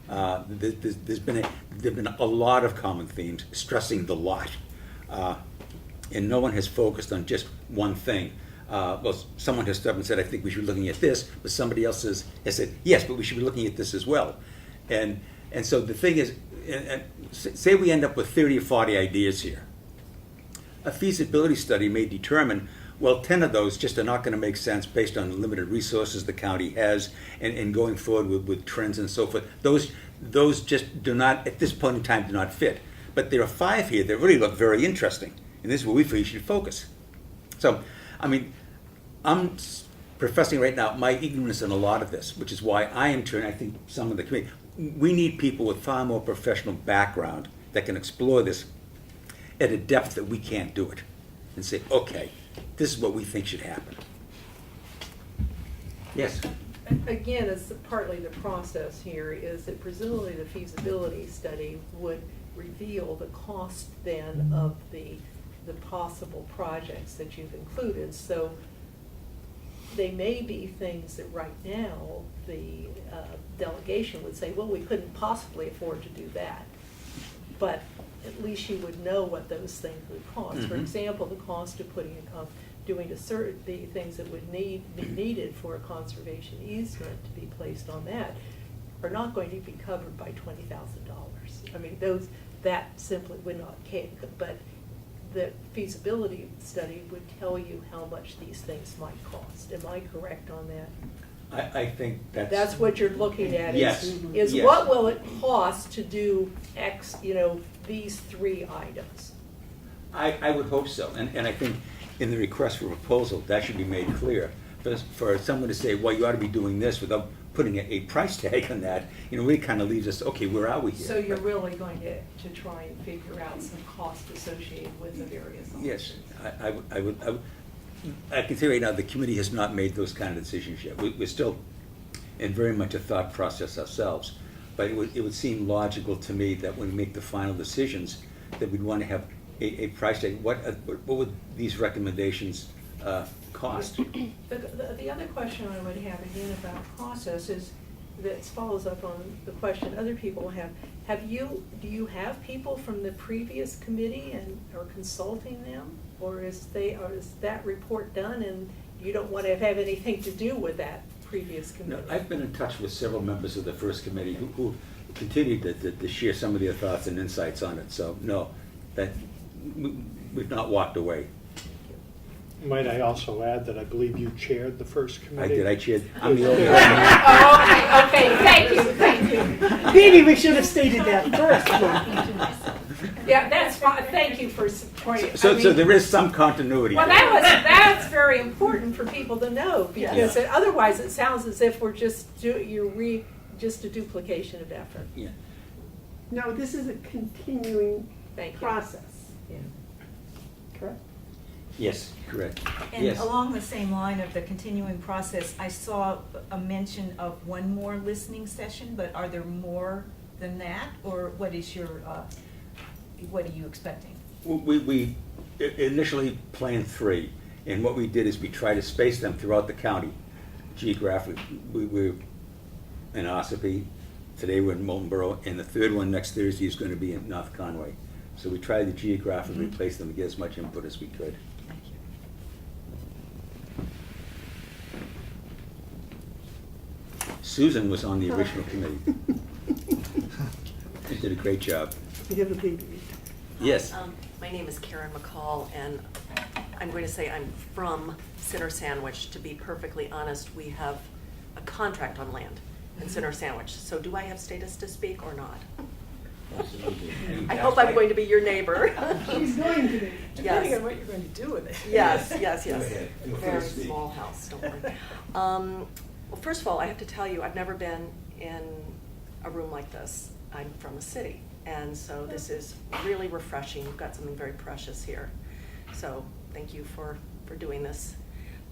There's been a lot of common themes stressing the lot, and no one has focused on just one thing. Well, someone has stood up and said, I think we should be looking at this, but somebody else has said, yes, but we should be looking at this as well. And so the thing is, say we end up with 30 or 40 ideas here. A feasibility study may determine, well, 10 of those just are not going to make sense based on the limited resources the county has and going forward with trends and so forth. Those just do not, at this point in time, do not fit. But there are 5 here that really look very interesting, and this is where we feel you should focus. So, I mean, I'm professing right now my ignorance in a lot of this, which is why I am turning, I think some of the committee, we need people with far more professional background that can explore this at a depth that we can't do it and say, okay, this is what we think should happen. Yes? Again, it's partly the process here is that presumably the feasibility study would reveal the cost then of the possible projects that you've included. So they may be things that right now the delegation would say, well, we couldn't possibly afford to do that. But at least you would know what those things would cost. For example, the cost of doing the things that would be needed for a conservation easement to be placed on that are not going to be covered by $20,000. I mean, that simply would not cake. But the feasibility study would tell you how much these things might cost. Am I correct on that? I think that's what you're looking at. Yes. Is Yes. What will it cost to do X, these 3 items? I would hope so, and I think in the request for proposal, that should be made clear. For someone to say, well, you ought to be doing this without putting a price tag on that, really kind of leaves us, okay, where are we here? So you're really going to try and figure out some cost associated with the various options? Yes, I can say right now, the committee has not made those kind of decisions yet. We're still in very much a thought process ourselves, but it would seem logical to me that when we make the final decisions, that we'd want to have a price tag. What would these recommendations cost? The other question I would have again about process is that follows up on the question other people have. Do you have people from the previous committee and are consulting them, or is that report done and you don't want to have anything to do with that previous committee? No, I've been in touch with several members of the first committee who continued to share some of their thoughts and insights on it. So no, that we've not walked away. Might I also add that I believe you chaired the first committee? I chaired. I'm the only one. Oh, okay, thank you. Maybe we should have stated that first. Yeah, that's fine. Thank you for supporting. So there is some continuity. Well, that's very important for people to know, because otherwise it sounds as if we're just a duplication of effort. Yeah. No, this is a continuing process. Yeah. Correct? Yes, correct. And yes. along the same line of the continuing process, I saw a mention of one more listening session, but are there more than that, or what is your, what are you expecting? We initially planned 3, and what we did is we tried to space them throughout the county geographically. We're in Ossipee, today we're in Moultonboro, and the 3rd one next Thursday is going to be in North Conway. So we tried to geographically place them to get as much input as we could. Thank you. Susan was on the original committee. She did a great job. We have a baby. Yes. My name is Karen McCall, and I'm going to say I'm from Center Sandwich. To be perfectly honest, we have a contract on land in Center Sandwich. So do I have status to speak or not? I hope I'm going to be your neighbor. She's going to be. Depending Yes. on what you're going to do with it. Yes, yes, Go yes. ahead. Feel free to Very speak. small house, don't worry. Well, first of all, I have to tell you, I've never been in a room like this. I'm from a city, and so this is really refreshing. You've got something very precious here. So thank you for doing this.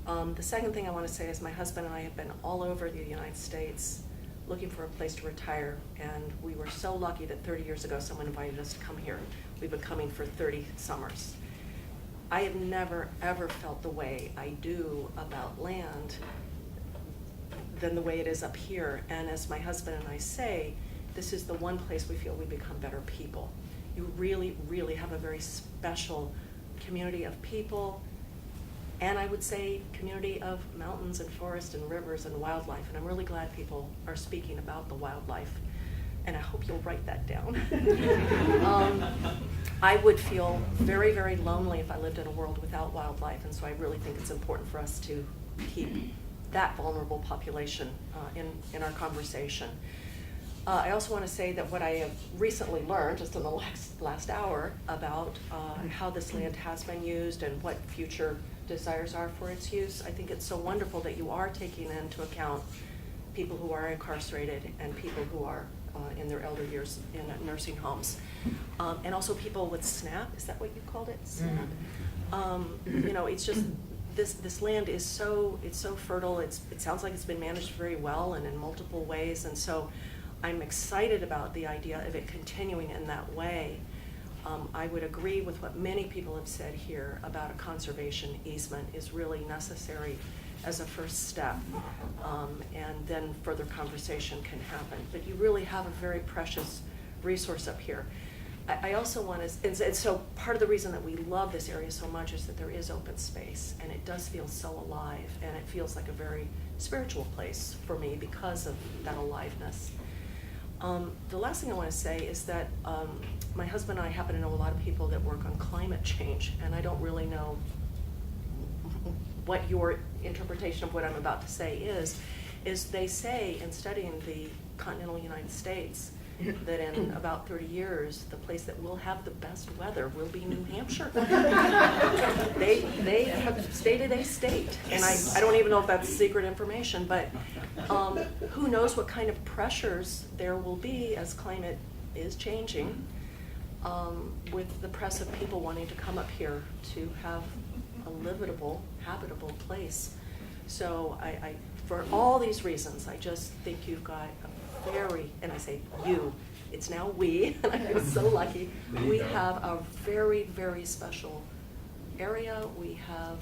The second thing I want to say is my husband and I have been all over the United States looking for a place to retire, and we were so lucky that 30 years ago someone invited us to come here. We've been coming for 30 summers. I have never, ever felt the way I do about land than the way it is up here. And as my husband and I say, this is the one place we feel we become better people. You really, really have a very special community of people, and I would say community of mountains and forests and rivers and wildlife. And I'm really glad people are speaking about the wildlife, and I hope you'll write that down. I would feel very, very lonely if I lived in a world without wildlife, and so I really think it's important for us to keep that vulnerable population in our conversation. I also want to say that what I have recently learned, just in the last hour, about how this land has been used and what future desires are for its use, I think it's so wonderful that you are taking into account people who are incarcerated and people who are in their elder years in nursing homes, and also people with SNAP. Is that what you called it? SNAP. You know, it's just this land is so fertile. It sounds like it's been managed very well and in multiple ways, and so I'm excited about the idea of it continuing in that way. I would agree with what many people have said here about a conservation easement is really necessary as a first step, and then further conversation can happen. But you really have a very precious resource up here. I also want to, and so part of the reason that we love this area so much is that there is open space, and it does feel so alive, and it feels like a very spiritual place for me because of that aliveness. The last thing I want to say is that my husband and I happen to know a lot of people that work on climate change, and I don't really know what your interpretation of what I'm about to say is they say in studying the continental United States that in about 30 years, the place that will have the best weather will be New Hampshire. They have stated a state, and I don't even know if that's secret information, but who knows what kind of pressures there will be as climate is changing, with the press of people wanting to come up here to have a livable, habitable place. So I for all these reasons, I just think you've got a very, and I say you, it's now we, and I feel so lucky. We have a very, very special area. We have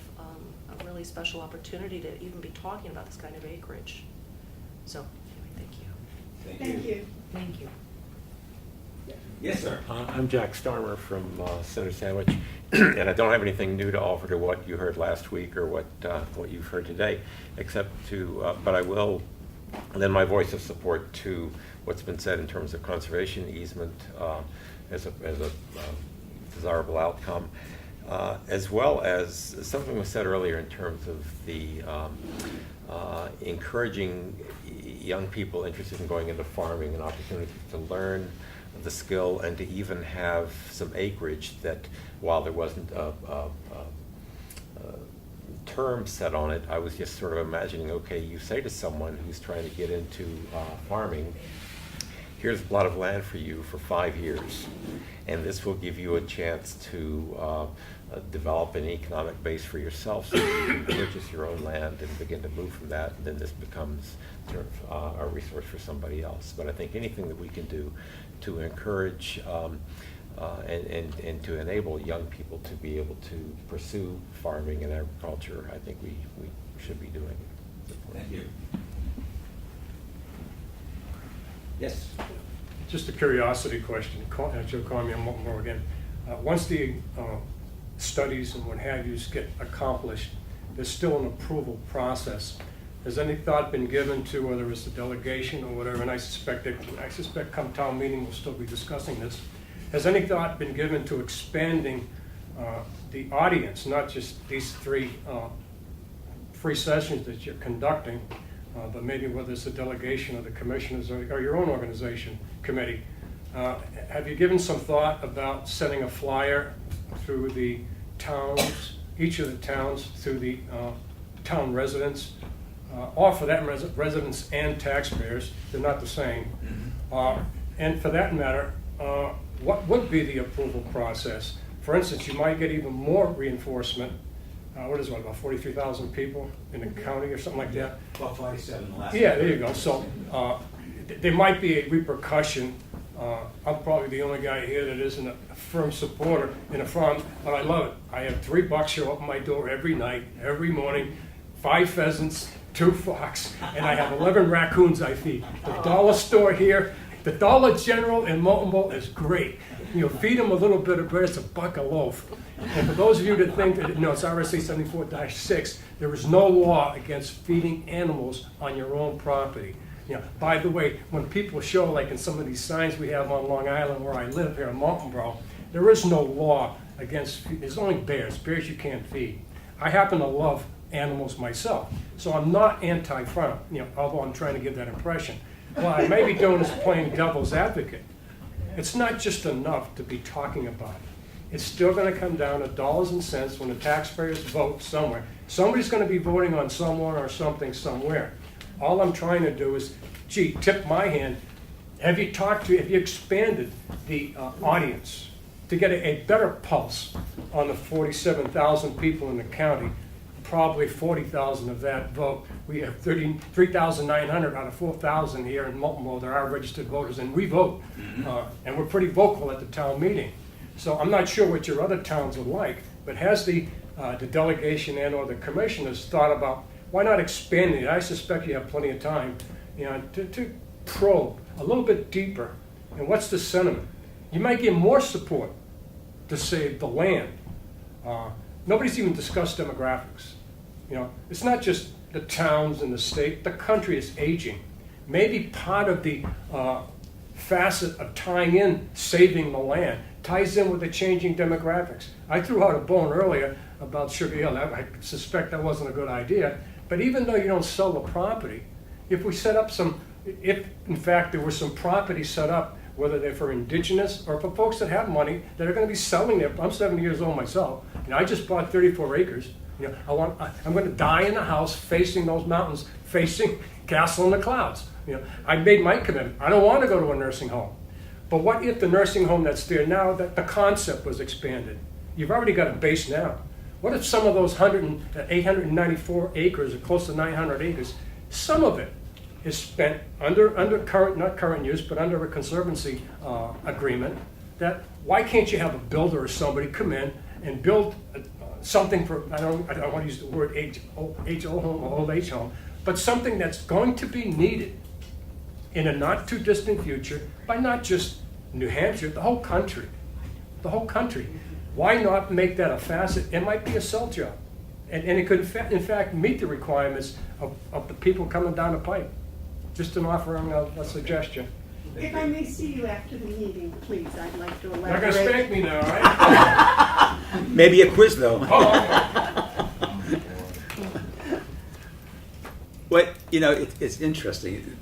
a really special opportunity to even be talking about this kind of acreage. So anyway, thank you. Thank you. Thank you. Yes, sir. I'm Jack Starmer from Center Sandwich, and I don't have anything new to offer to what you heard last week or what you've heard today, except but I will lend my voice of support to what's been said in terms of conservation easement as a desirable outcome, as well as something was said earlier in terms of the encouraging young people interested in going into farming an opportunity to learn the skill and to even have some acreage that, while there wasn't a term set on it, I was just sort of imagining, okay, you say to someone who's trying to get into farming, here's a lot of land for you for 5 years, and this will give you a chance to develop an economic base for yourself so you can purchase your own land and begin to move from that, and then this becomes sort of a resource for somebody else. But I think anything that we can do to encourage and to enable young people to be able to pursue farming and agriculture, I think we should be doing. Thank you. Yes. Just a curiosity question, Joe Comeau, Moulton again. Once the studies and what have you get accomplished, there's still an approval process. Has any thought been given to whether it's a delegation or whatever, and I suspect come town meeting we'll still be discussing this. has any thought been given to expanding the audience, not just these three free sessions that you're conducting, but maybe whether it's a delegation of the commissioners or your own organization committee? Have you given some thought about sending a flyer through the towns, each of the towns, through the town residents, or for that residents and taxpayers? They're not the same. And for that matter, what would be the approval process? For instance, you might get even more reinforcement. What is it, about 43,000 people in the county or something like that? About 47 last. Yeah, there you go. So there might be a repercussion. I'm probably the only guy here that isn't a firm supporter in a farm, but I love it. I have 3 bucks show up at my door every night, every morning, 5 pheasants, 2 fox, and I have 11 raccoons I feed. The dollar store here, the Dollar General in Multnomah is great. You know, feed them a little bit of bread, it's $1 a loaf. And for those of you that think that, it's RSA 74-6, there is no law against feeding animals on your own property. You know, by the way, when people show, like in some of these signs we have on Long Island where I live here in Multnomah, there is no law against, there's only bears. Bears you can't feed. I happen to love animals myself, so I'm not anti-farm, although I'm trying to give that impression. What I may be doing is playing devil's advocate. It's not just enough to be talking about it. It's still going to come down to dollars and cents when the taxpayers vote somewhere. Somebody's going to be voting on someone or something somewhere. All I'm trying to do is, tip my hand. Have you expanded the audience to get a better pulse on the 47,000 people in the county? Probably 40,000 of that vote. We have 3,900 out of 4,000 here in Multnomah. There are registered voters, and we vote. And we're pretty vocal at the town meeting. So I'm not sure what your other towns are like, but has the delegation and or the commissioners thought about why not expanding it? I suspect you have plenty of time, to probe a little bit deeper. And what's the sentiment? You might get more support to save the land. Nobody's even discussed demographics. It's not just the towns and the state. The country is aging. Maybe part of the facet of tying in saving the land ties in with the changing demographics. I threw out a bone earlier about Sugar Hill. I suspect that wasn't a good idea. But even though you don't sell the property, if we set up if in fact there were some property set up, whether they're for indigenous or for folks that have money that are going to be selling their, I'm 70 years old myself, I just bought 34 acres. I'm going to die in a house facing those mountains, facing Castle in the Clouds. I made my commitment. I don't want to go to a nursing home. But what if the nursing home that's there now, that the concept was expanded? You've already got a base now. What if some of those 894 acres, or close to 900 acres, some of it is spent under current, not current use, but under a conservancy agreement? That why can't you have a builder or somebody come in and build something for, I don't want to use the word HO home or old age home, but something that's going to be needed in a not too distant future by not just New Hampshire, the whole country. The whole country. Why not make that a facet? It might be a sell job. And it could in fact meet the requirements of the people coming down the pipe. Just an offering of a suggestion. If I may see you after the meeting, please, I'd like to elaborate. You're not going to spank me now, right? Maybe a quiz, though. But, it's interesting.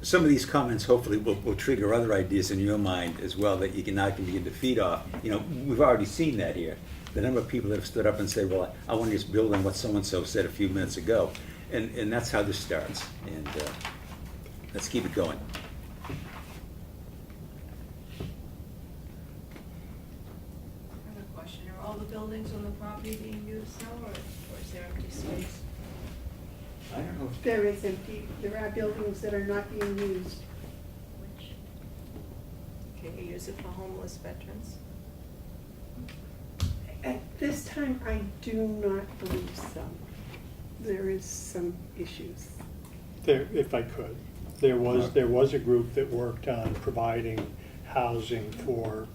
Some of these comments hopefully will trigger other ideas in your mind as well that you can now begin to feed off. We've already seen that here. The number of people that have stood up and said, well, I want to just build on what so-and-so said a few minutes ago. And that's how this starts. And let's keep it going. I have a question. Are all the buildings on the property being used now, or is there empty space? I don't know. There is empty, there are buildings that are not being used. Which? Can you use it for homeless veterans? At this time, I do not believe so. There is some issues. If I could, there was a group that worked on providing housing for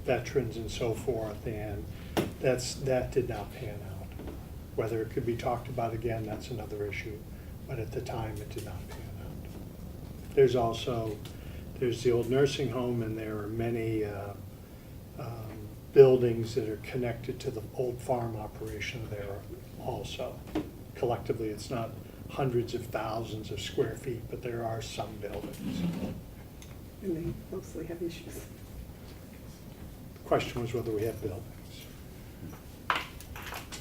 veterans and so forth, and that did not pan out. Whether it could be talked about again, that's another issue, but at the time it did not pan out. There's also There's the old nursing home, and there are many buildings that are connected to the old farm operation there also. Collectively, it's not hundreds of thousands of square feet, but there are some buildings. And they mostly have issues. The question was whether we have buildings.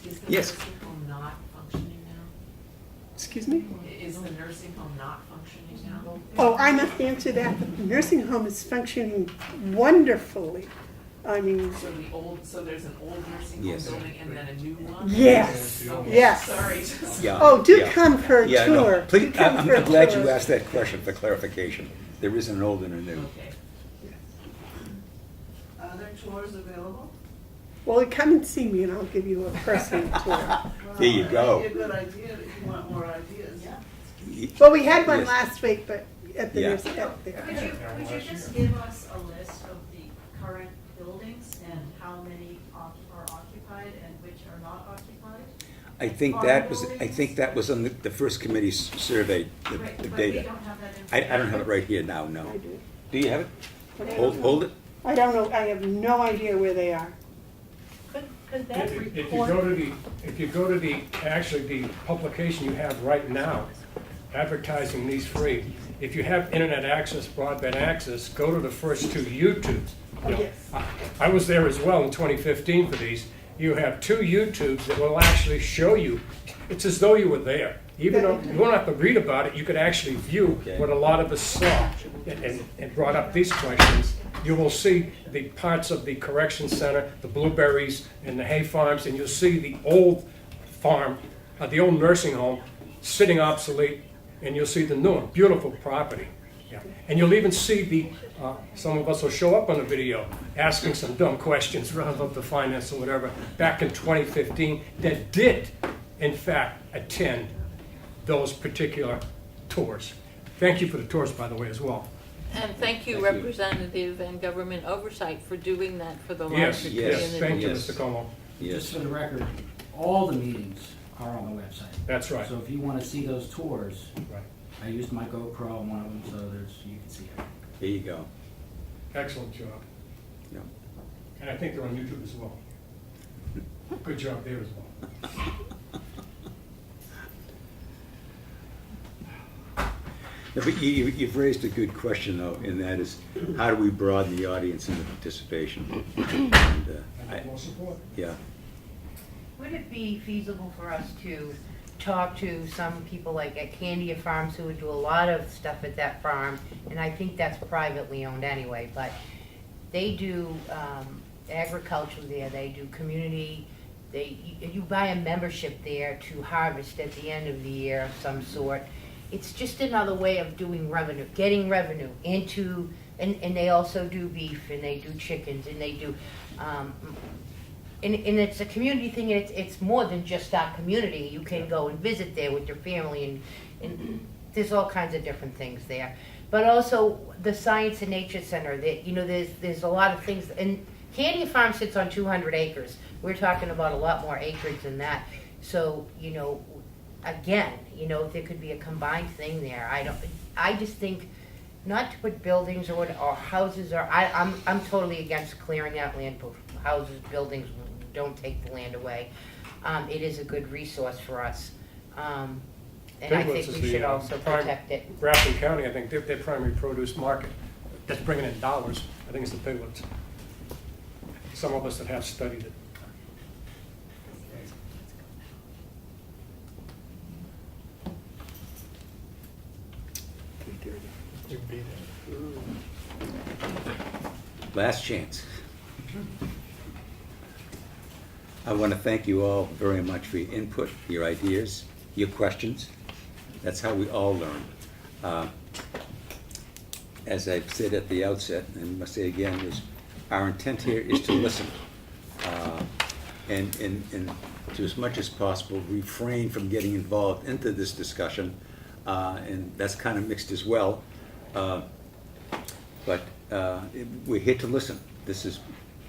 Is the Yes. nursing home not functioning now? Excuse me? Is the nursing home not functioning now? Oh, I must answer that. The nursing home is functioning wonderfully. I mean, So there's an old nursing home Yes. building and then a new one? yes, Okay, yes. Sorry. just- Yeah, Oh, do yeah. come for a Yeah, no, tour. please, Do come I'm for a glad tour. you asked that question for clarification. There is an old and a new. Okay. Are there tours available? Well, come and see me and I'll give you a personal tour. There you go. That'd be a good idea if you want more ideas. Well, we had one Yes. last week, but at the Yeah. nurse, at there. Could you just give us a list of the current buildings and how many are occupied and which are not occupied? I think that was on the first committee's survey, the Right, the but we data. don't have that I don't have it right here now, no. I do. Do you have it? But I Hold, don't hold know. it. I don't know, I have no idea where they are. Could that If report? you go to the, actually, the publication you have right now, advertising these free, if you have internet access, broadband access, go to the first two YouTubes. You know, Yes. I was there as well in 2015 for these. You have two YouTubes that will actually show you, it's as though you were there. Even though you don't have to read about it, you could actually view what a lot of us saw and brought up these questions. You will see the parts of the correction center, the blueberries and the hay farms, and you'll see the old farm, the old nursing home sitting obsolete, and you'll see the new one, beautiful property. Yeah. And you'll even see the, some of us will show up on the video asking some dumb questions relative to finance or whatever, back in 2015, that did, in fact, attend those particular tours. Thank you for the tours, by the way, as well. And thank you, Representative and Government Oversight, for doing that for the Yes, larger yes, community. thank you, Yes. Mr. Comeau. Just for the record, all the meetings are on the website. That's right. So if you want to see those tours, Right. I used my GoPro on one of them, so you can see it. There you go. Excellent job. Yeah. And I think they're on YouTube as well. Good job there as well. No, but you've raised a good question, though, and that is, how do we broaden the audience and the participation? And, More support. yeah. Would it be feasible for us to talk to some people like at Candia Farms who would do a lot of stuff at that farm? And I think that's privately owned anyway, but they do agriculture there, they do community, you buy a membership there to harvest at the end of the year of some sort. It's just another way of doing revenue, getting revenue into, and they also do beef, and they do chickens, and they do, and it's a community thing, and it's more than just our community. You can go and visit there with your family, and there's all kinds of different things there. But also the Science and Nature Center, there's a lot of things, and Candia Farm sits on 200 acres. We're talking about a lot more acreage than that. So, again, if there could be a combined thing there, I just think not to put buildings or houses, or I'm totally against clearing that land for houses, buildings. Don't take the land away. It is a good resource for us, and I think we should also protect it. Grafton County, I think, their primary produce market that's bringing in dollars, I think it's the piglets. Some of us that have studied it. Last chance. I want to thank you all very much for your input, your ideas, your questions. That's how we all learn. As I've said at the outset, and must say again, is our intent here is to listen. And to as much as possible, refrain from getting involved into this discussion. And that's kind of mixed as well. But we're here to listen. This is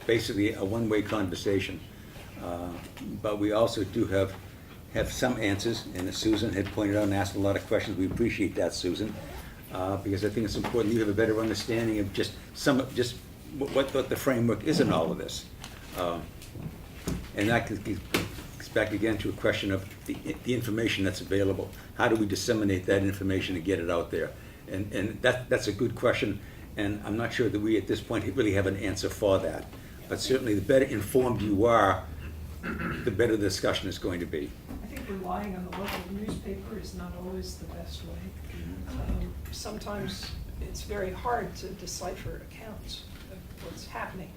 basically a one-way conversation. But we also do have some answers, and as Susan had pointed out and asked a lot of questions, we appreciate that, Susan. because I think it's important you have a better understanding of just what the framework is in all of this. And that gets back again to a question of the information that's available. How do we disseminate that information and get it out there? And that's a good question, and I'm not sure that we at this point really have an answer for that. But certainly the better informed you are, the better the discussion is going to be. I think relying on the local newspaper is not always the best way. Sometimes it's very hard to decipher accounts of what's happening.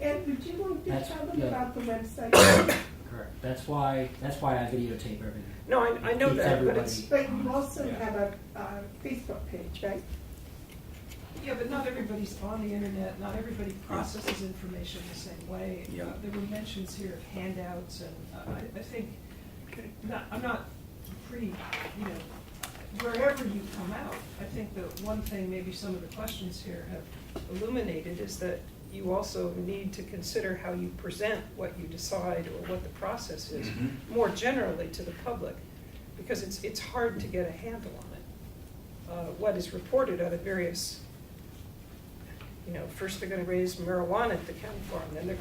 Ed, would you like to That's- tell them yeah. about the website? Correct. That's why I videotape everything. No, I know Keeps that, but everybody- it's, But you also Yeah. have a Facebook page, right? yeah, but not everybody's on the internet, not everybody processes information the same way. Yeah. There were mentions here of handouts, and I think, I'm not wherever you come out, I think that one thing maybe some of the questions here have illuminated is that you also need to consider how you present what you decide or what the process is more generally to the public, because it's hard to get a handle on it. What is reported out of various, first they're going to raise marijuana at the county farm, then they're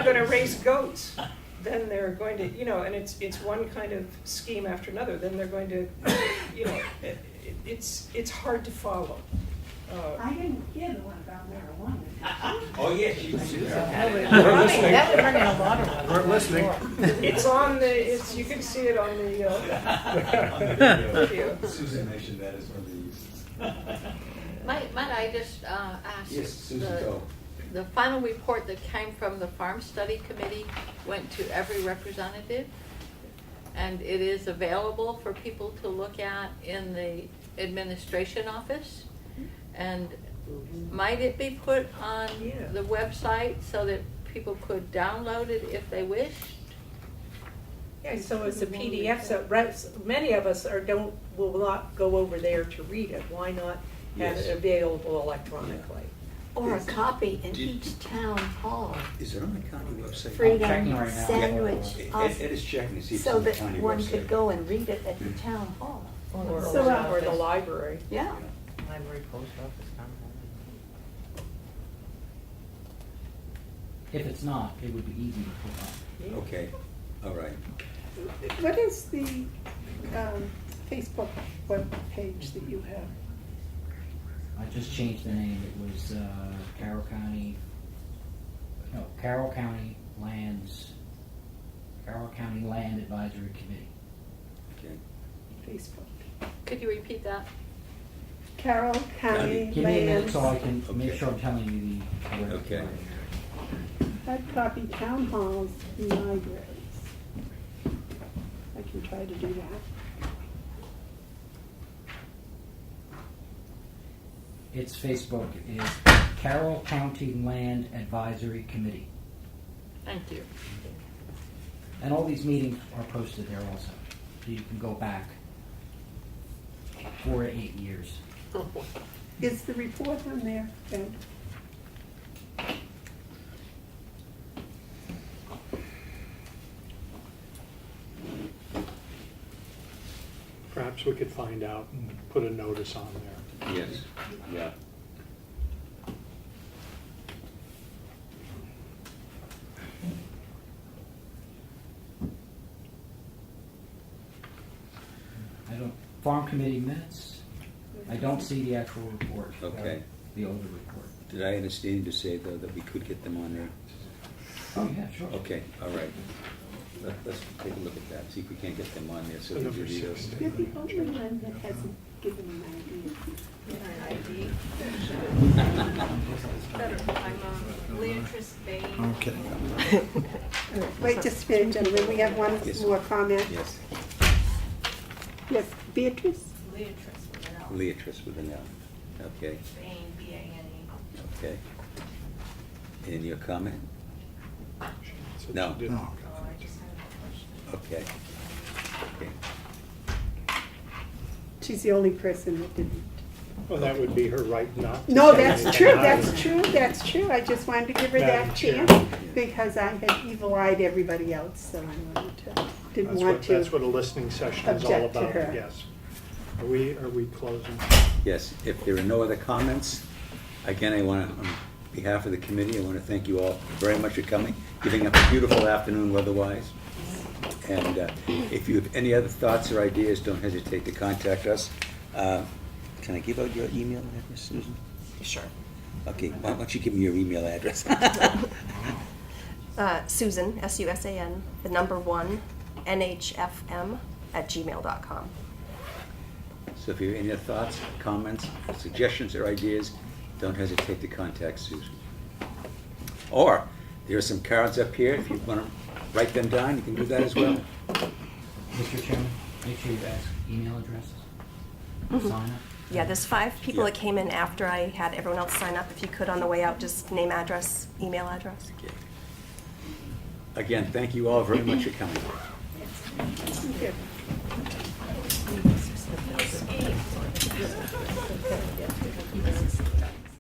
going to raise goats, then they're going to, and it's one kind of scheme after another. Then they're going to, it's hard to follow. I didn't hear the one about marijuana. Oh, yes, you do. We're listening. That would bring in a lot of them. We're listening. It's on you can see it on the video. Susan mentioned that as one of the uses. Might I just ask? Yes, Susan, go. The final report that came from the Farm Study Committee went to every representative, and it is available for people to look at in the administration office. And might it be put on the website so that people could download it if they wished? Yeah, so it's a PDF, so many of us will not go over there to read it. Why not have Yes. it available electronically? Or a copy in each town hall. Is it on the county website? Freedom checking right now. Sandwich. Ed is checking to see if it's So on the that county one website. could go and read it at the town hall. Or So, the library. Yeah. Library, post office, town hall. If it's not, it would be easy to put on. Okay, all right. What is the Facebook web page that you have? I just changed the name. It was Carroll County Land Advisory Committee. Okay. Facebook. Could you repeat that? Carroll County Give me a minute so I Lands. can make sure I'm telling you the correct Okay. word. Hard copy town halls, libraries. I can try to do that. Its Facebook is Carroll County Land Advisory Committee. Thank you. And all these meetings are posted there also. So you can go back 4 to 8 years. Is the report on there, Ben? Perhaps we could find out and put a notice on there. Yes, yeah. Farm committee minutes. I don't see the actual report. Okay. The older report. Did I understand you to say, though, that we could get them on there? Oh, yeah, sure. Okay, all right. Let's take a look at that, see if we can't get them on there so we Number can read 16. You're the only one that hasn't given an idea. I'm Beatrice Bain. Okay. Wait just a minute, gentlemen, we have one Yes. more comment. Yes, Yes, Beatrice? Beatrice with an L. Leatrice with an L. Okay, Bain, B-A-N-E. okay. And your comment? So No. she didn't. No. Oh, I just had a question. Okay. Okay. She's the only person that didn't. Well, that would be her right not to No, say that's anything true, either. that's true, that's true. I just wanted to give her Madam that Chair. chance because I had evil-eyed everybody else, so I wanted to, didn't want to. That's what a listening session is all object to about, her. yes. Are we closing? Yes, if there are no other comments, again, I want to, on behalf of the committee, I want to thank you all very much for coming, giving up a beautiful afternoon weather-wise. And if you have any other thoughts or ideas, don't hesitate to contact us. Can I give out your email address, Susan? Sure. Okay, why don't you give me your email address? Susan, S-U-S-A-N, the number 1, NHFM@gmail.com. So if you have any other thoughts, comments, suggestions, or ideas, don't hesitate to contact Susan. Or, there are some cards up here. If you want to write them down, you can do that as well. Mr. Chairman, make sure you ask email addresses. Sign up. Yeah, there's 5 people Yeah. that came in after I had everyone else sign up. If you could, on the way out, just name, address, email address. Okay. Again, thank you all very much for coming. Thank you.